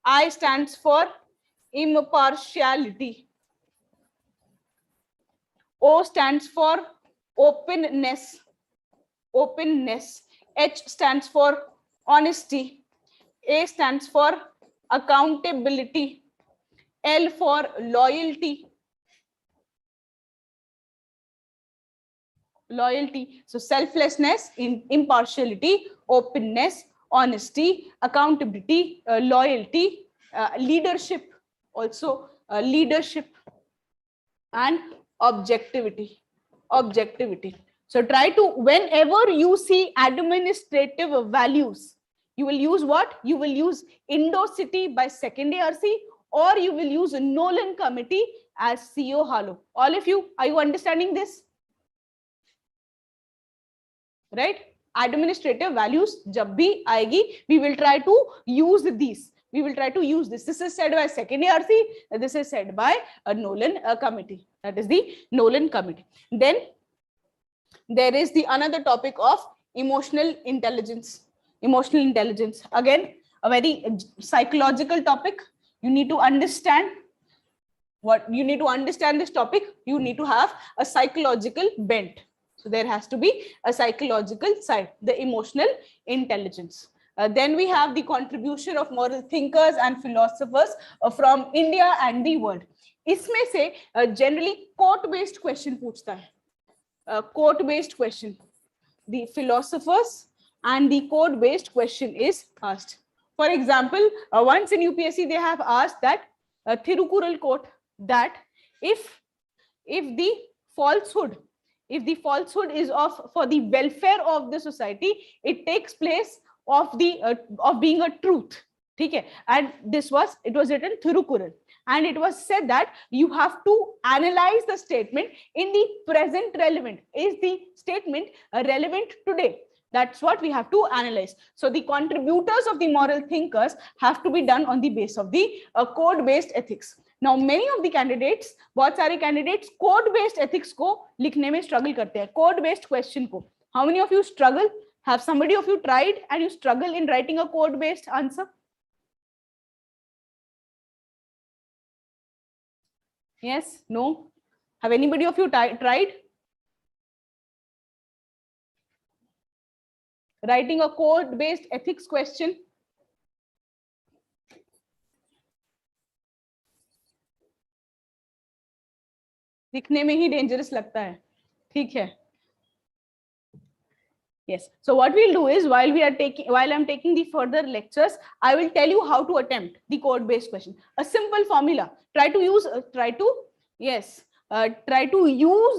I stands for impartiality. O stands for openness. Openness. H stands for honesty. A stands for accountability. L for loyalty. Loyalty. So selflessness, impartiality, openness, honesty, accountability, loyalty, leadership, also leadership, and objectivity. Objectivity. So try to, whenever you see administrative values, you will use what? You will use Indo-City by second ARC, or you will use Nolan Committee as CO Halo. All of you, are you understanding this? Right? Administrative values jab bhi aayegi, we will try to use these. We will try to use this. This is said by second ARC. This is said by a Nolan Committee. That is the Nolan Committee. Then there is the another topic of emotional intelligence. Emotional intelligence. Again, a very psychological topic. You need to understand what you need to understand this topic. You need to have a psychological bent. So there has to be a psychological side, the emotional intelligence. Then we have the contribution of moral thinkers and philosophers from India and the world. इसमें से generally quote-based question पूछता है. Quote-based question. The philosophers and the quote-based question is asked. For example, once in UPSC they have asked that Thirukural quote that if the falsehood is for the welfare of the society, it takes place of being a truth. Okay? And it was written Thirukural, and it was said that you have to analyze the statement in the present relevant. Is the statement relevant today? That's what we have to analyze. So the contributors of the moral thinkers have to be done on the base of the code-based ethics. Now many of the candidates, बहुत सारे candidates code-based ethics को लिखने में struggle करते हैं, code-based question को. How many of you struggle? Have somebody of you tried and you struggle in writing a code-based answer? Yes? No? Have anybody of you tried writing a code-based ethics question? दिखने में ही dangerous लगता है, ठीक है. Yes. So what we'll do is while I'm taking the further lectures, I will tell you how to attempt the code-based question. A simple formula. Try to use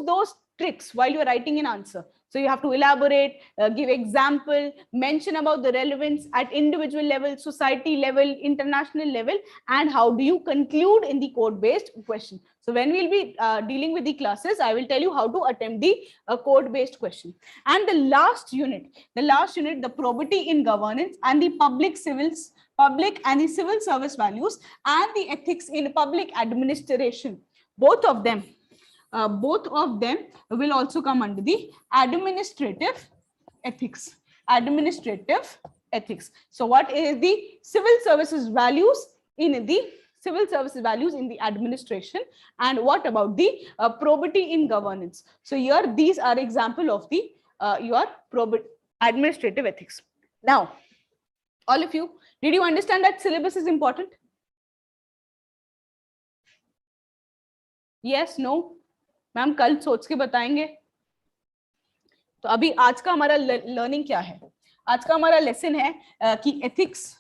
those tricks while you are writing an answer. So you have to elaborate, give example, mention about the relevance at individual level, society level, international level, and how do you conclude in the code-based question. So when we'll be dealing with the classes, I will tell you how to attempt the code-based question. And the last unit, the probity in governance and the public and the civil service values and the ethics in public administration. Both of them will also come under the administrative ethics. So what is the civil services values in the administration, and what about the probity in governance? So here these are example of the your administrative ethics. Now, all of you, did you understand that syllabus is important? Yes, no? Ma'am कल सोच के बताएंगे. तो अभी आज का हमारा learning क्या है? आज का हमारा लेसन है कि ethics.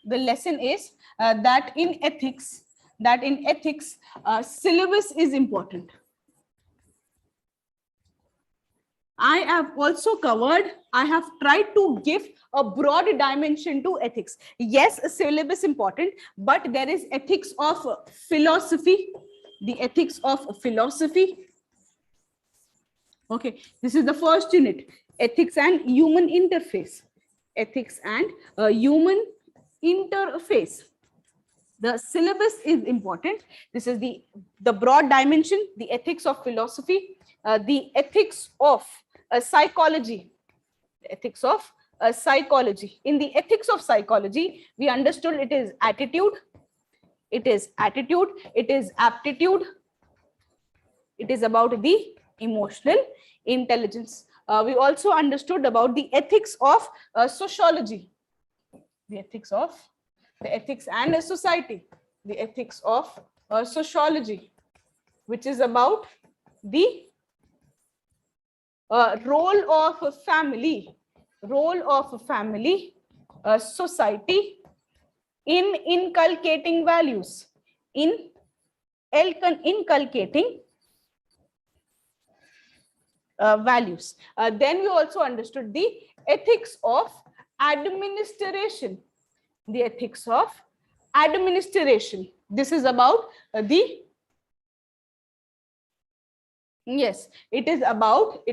The lesson is that in ethics, syllabus is important. I have tried to give a broad dimension to ethics. Yes, a syllabus important, but there is ethics of philosophy. The ethics of philosophy. Okay, this is the first unit. Ethics and human interface. Ethics and human interface. The syllabus is important. This is the broad dimension, the ethics of philosophy, the ethics of psychology. The ethics of psychology. In the ethics of psychology, we understood it is attitude. It is aptitude. It is about the emotional intelligence. We also understood about the ethics of sociology. The ethics and society. The ethics of sociology, which is about the role of family, society in inculcating values, values. Then we also understood the ethics of administration. The ethics of administration. This is about it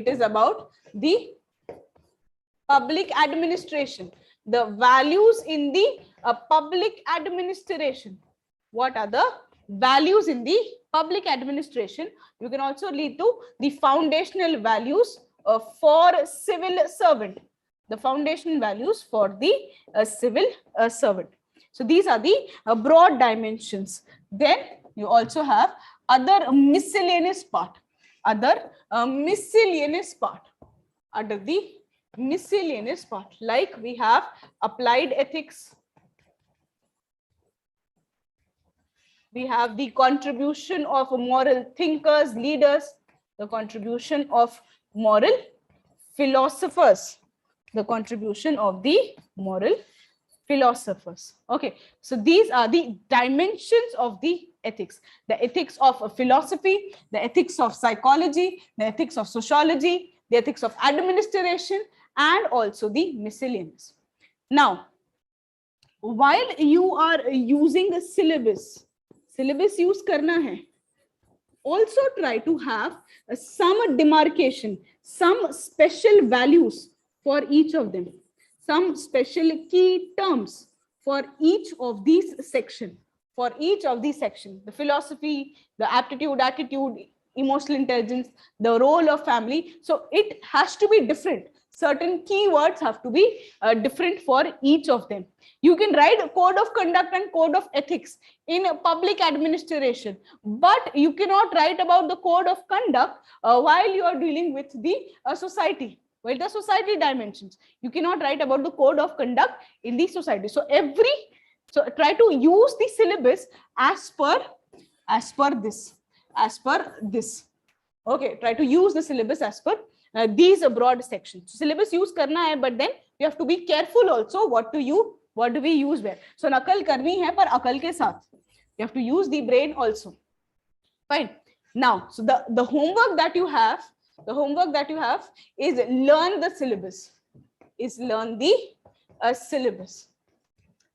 is about the public administration. The values in the public administration. What are the values in the public administration? You can also lead to the foundational values for civil servant. The foundational values for the civil servant. So these are the broad dimensions. Then you also have other miscellaneous part. Under the miscellaneous part, like we have applied ethics. We have the contribution of moral thinkers, leaders, the contribution of moral philosophers, the contribution of the moral philosophers. Okay, so these are the dimensions of the ethics. The ethics of philosophy, the ethics of psychology, the ethics of sociology, the ethics of administration, and also the miscellaneous. Now, while you are using the syllabus use karna hai, also try to have some demarcation, some special values for each of them, some special key terms for each of these section. The philosophy, the aptitude, attitude, emotional intelligence, the role of family. So it has to be different. Certain keywords have to be different for each of them. You can write a code of conduct and code of ethics in public administration, but you cannot write about the code of conduct while you are dealing with the society. Well, the society dimensions, you cannot write about the code of conduct in the society. So try to use the syllabus as per this. as per this. Okay, try to use the syllabus as per these broad sections. Syllabus use karna hai, but then you have to be careful also what do we use where. So nakal karni hai par akal ke saath. You have to use the brain also. Fine. Now, so the homework that you have, is learn the syllabus. Syllabus.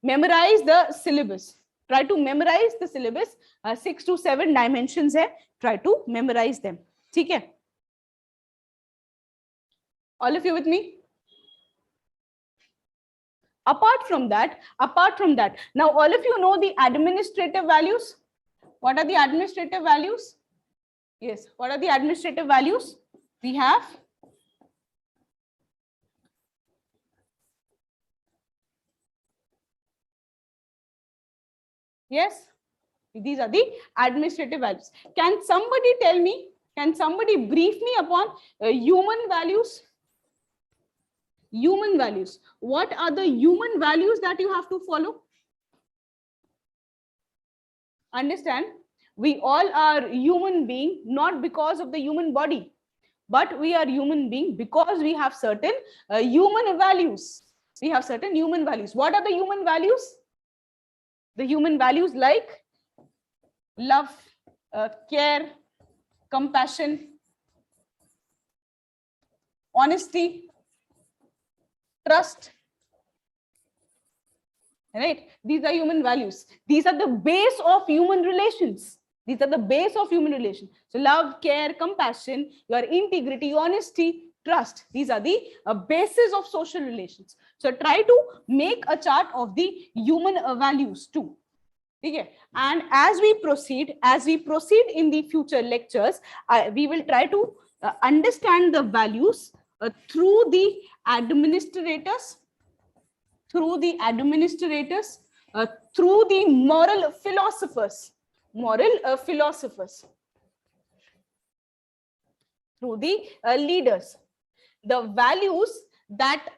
Memorize the syllabus. Try to memorize the syllabus. 6 to 7 dimensions hai. Try to memorize them. ठीक है? All of you with me? Apart from that, now all of you know the administrative values. What are the administrative values? Yes, what are the administrative values? We have yes, these are the administrative values. Can somebody tell me, can somebody brief me upon human values? Human values. What are the human values that you have to follow? Understand, we all are human being, not because of the human body, but we are human being because we have certain human values. We have certain human values. What are the human values? The human values like love, care, compassion, honesty, trust. Right? These are human values. These are the base of human relations. These are the base of human relations. So love, care, compassion, your integrity, honesty, trust. These are the basis of social relations. So try to make a chart of the human values too. Okay. And as we proceed in the future lectures, we will try to understand the values through the administrators, through the moral philosophers, through the leaders. The values that,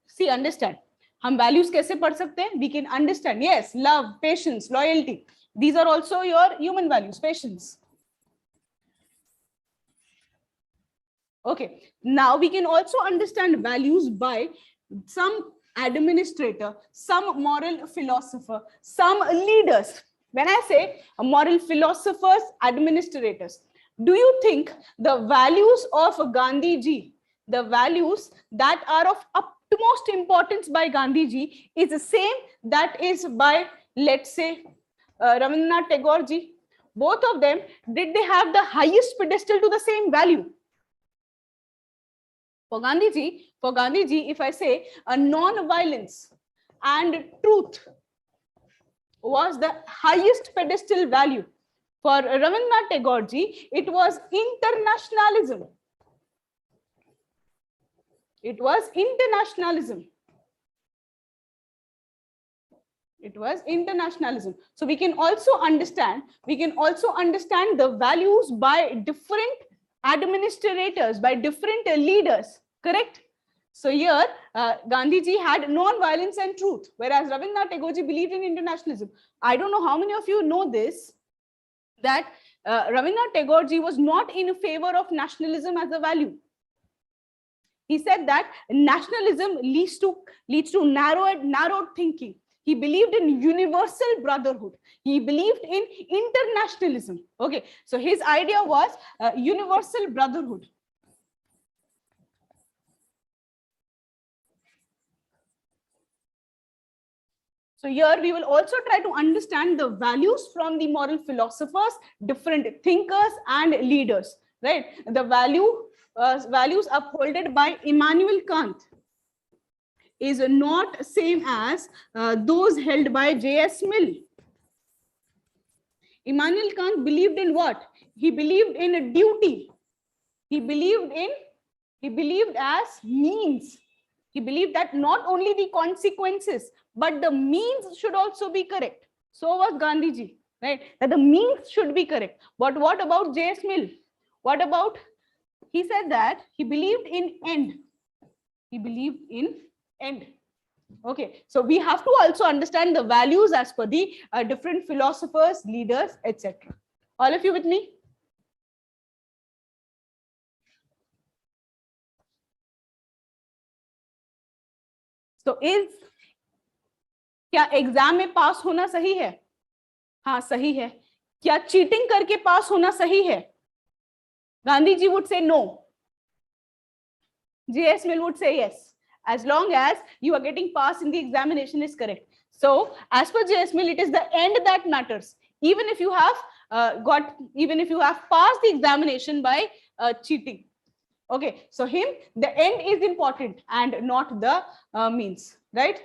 see, understand, हम values कैसे पढ़ सकते हैं? We can understand, yes, love, patience, loyalty. These are also your human values, patience. Okay, now we can also understand values by some administrator, some moral philosopher, some leaders. When I say moral philosophers, administrators, do you think the values of Gandhi ji, the values that are of utmost importance by Gandhi ji, is the same that is by, let's say, Rabindranath Tagore ji? Both of them, did they have the highest pedestal to the same value? For Gandhi ji, if I say non-violence and truth was the highest pedestal value. For Rabindranath Tagore ji, it was internationalism. It was internationalism. It was internationalism. So we can also understand the values by different administrators, by different leaders, correct? So here Gandhi ji had non-violence and truth, whereas Rabindranath Tagore ji believed in internationalism. I don't know how many of you know this, that Rabindranath Tagore ji was not in favor of nationalism as a value. He said that nationalism leads to narrowed thinking. He believed in universal brotherhood. He believed in internationalism. Okay, so his idea was universal brotherhood. So here we will also try to understand the values from the moral philosophers, different thinkers and leaders, right? The values upholded by Immanuel Kant is not same as those held by J.S. Mill. Immanuel Kant believed in what? He believed in a duty. He believed as means. He believed that not only the consequences, but the means should also be correct. So was Gandhi ji, right? That the means should be correct. But what about J.S. Mill? What about? He said that he believed in end. He believed in end. Okay, so we have to also understand the values as per the different philosophers, leaders, etc. All of you with me? So is, क्या exam में पास होना सही है? हाँ सही है. क्या cheating करके पास होना सही है? Gandhi ji would say no. JS Mill would say yes, as long as you are getting passed in the examination is correct. So as per JS Mill, it is the end that matters. Even if you have even if you have passed the examination by cheating. Okay, so him, the end is important and not the means, right?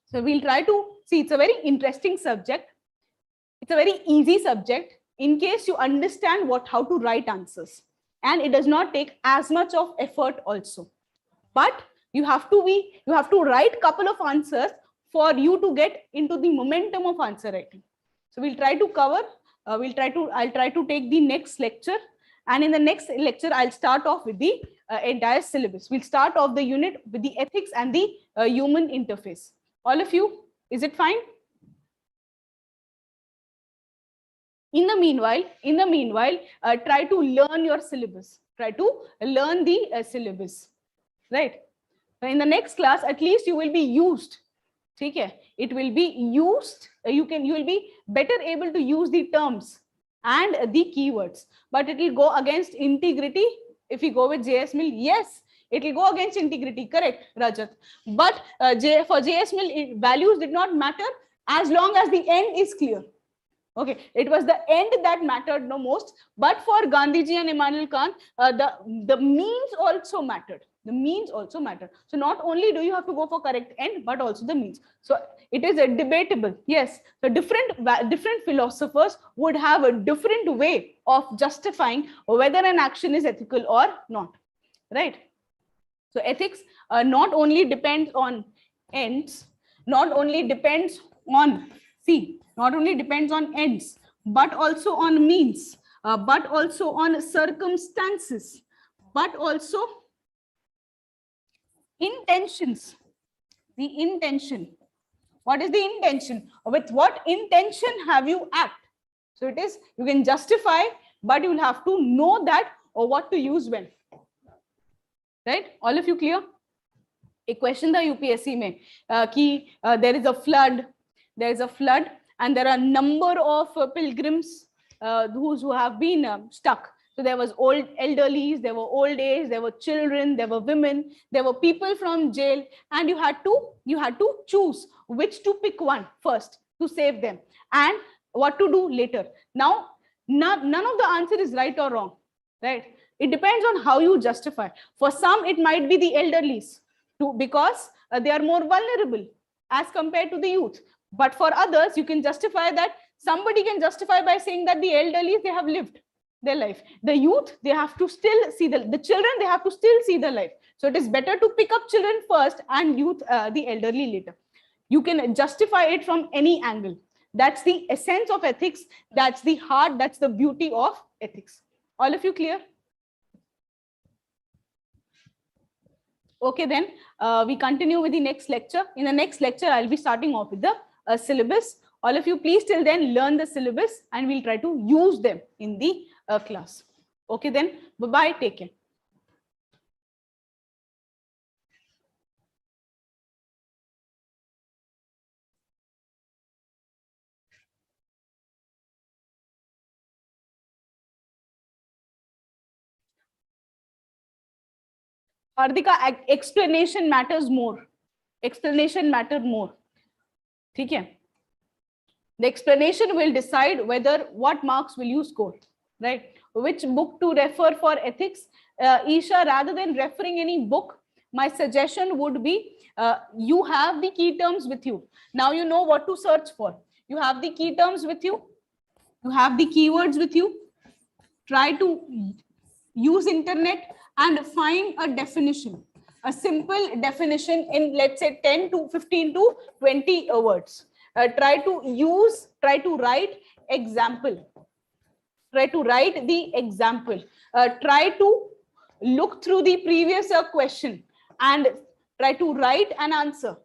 So we'll try to see, it's a very interesting subject. It's a very easy subject in case you understand how to write answers. And it does not take as much of effort also. But you have to write couple of answers for you to get into the momentum of answer writing. So we'll try to cover, I'll try to take the next lecture. And in the next lecture, I'll start off with the entire syllabus. We'll start off the unit with the ethics and the human interface. All of you, is it fine? In the meanwhile, try to learn your syllabus. Try to learn the syllabus, right? In the next class, at least you will be used. Okay? It will be used. You will be better able to use the terms and the keywords. But it will go against integrity. If you go with JS Mill, yes, it will go against integrity. Correct, Rajat. But for JS Mill, values did not matter as long as the end is clear. Okay, it was the end that mattered the most. But for Gandhiji and Immanuel Kant, the means also mattered. The means also matter. So not only do you have to go for correct end, but also the means. So it is a debatable. Yes, so different philosophers would have a different way of justifying whether an action is ethical or not. Right? So ethics not only depends on ends, not only depends on not only depends on ends, but also on means, but also on circumstances, but also intentions. The intention. What is the intention? With what intention have you act? So it is, you can justify, but you will have to know that or what to use when. Right? All of you clear? A question the UPSC mein there is a flood. There is a flood, and there are a number of pilgrims who have been stuck. So there was elderlies, there were old age, there were children, there were women, there were people from jail, and you had to choose which to pick one first to save them and what to do later. Now, none of the answer is right or wrong, right? It depends on how you justify. For some, it might be the elderlies because they are more vulnerable as compared to the youth. But for others, you can justify that. Somebody can justify by saying that the elderly, they have lived their life. The youth, they have to still see the children, they have to still see the life. So it is better to pick up children first and youth, the elderly later. You can justify it from any angle. That's the essence of ethics. That's the heart. That's the beauty of ethics. All of you clear? Okay, then we continue with the next lecture. In the next lecture, I'll be starting off with the syllabus. All of you, please till then learn the syllabus and we'll try to use them in the class. Okay, then bye-bye. Take care. Hardika, explanation matters more. Explanation matters more. Okay? The explanation will decide whether what marks will you score, right? Which book to refer for ethics? Isha, rather than referring any book, my suggestion would be you have the key terms with you. Now you know what to search for. You have the key terms with you. You have the keywords with you. Try to use internet and find a definition, a simple definition in, let's say, 10 to 15 to 20 words. Try to write example. Try to write the example. Try to look through the previous question and try to write an answer.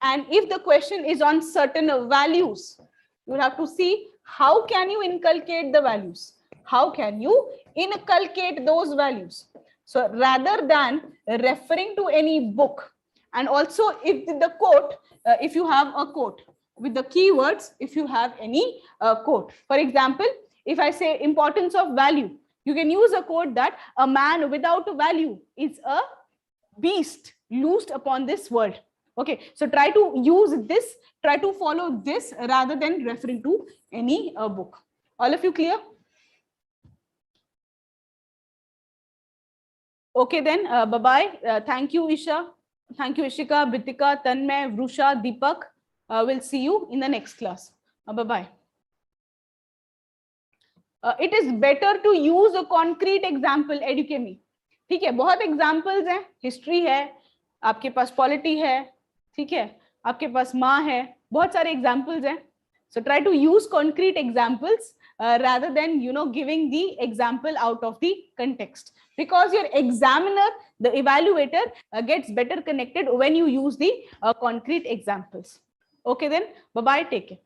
And if the question is on certain values, you have to see how can you inculcate the values. How can you inculcate those values? So rather than referring to any book, and also if the quote, if you have a quote with the keywords, if you have any quote, for example, if I say importance of value, you can use a quote that a man without a value is a beast loosed upon this world. Okay, so try to use this, try to follow this rather than referring to any book. All of you clear? Okay, then bye bye. Thank you, Isha. Thank you, Ishika, Britika, Tanmay, Vrusha, Deepak. We'll see you in the next class. Bye bye. It is better to use a concrete example. Edukemy. ठीक है, बहुत examples हैं, history है, आपके पास polity है, ठीक है, आपके पास माँ है, बहुत सारे एग्जाम्पल्स हैं. So try to use concrete examples rather than giving the example out of the context, because your examiner, the evaluator, gets better connected when you use the concrete examples. Okay, then bye bye, take care.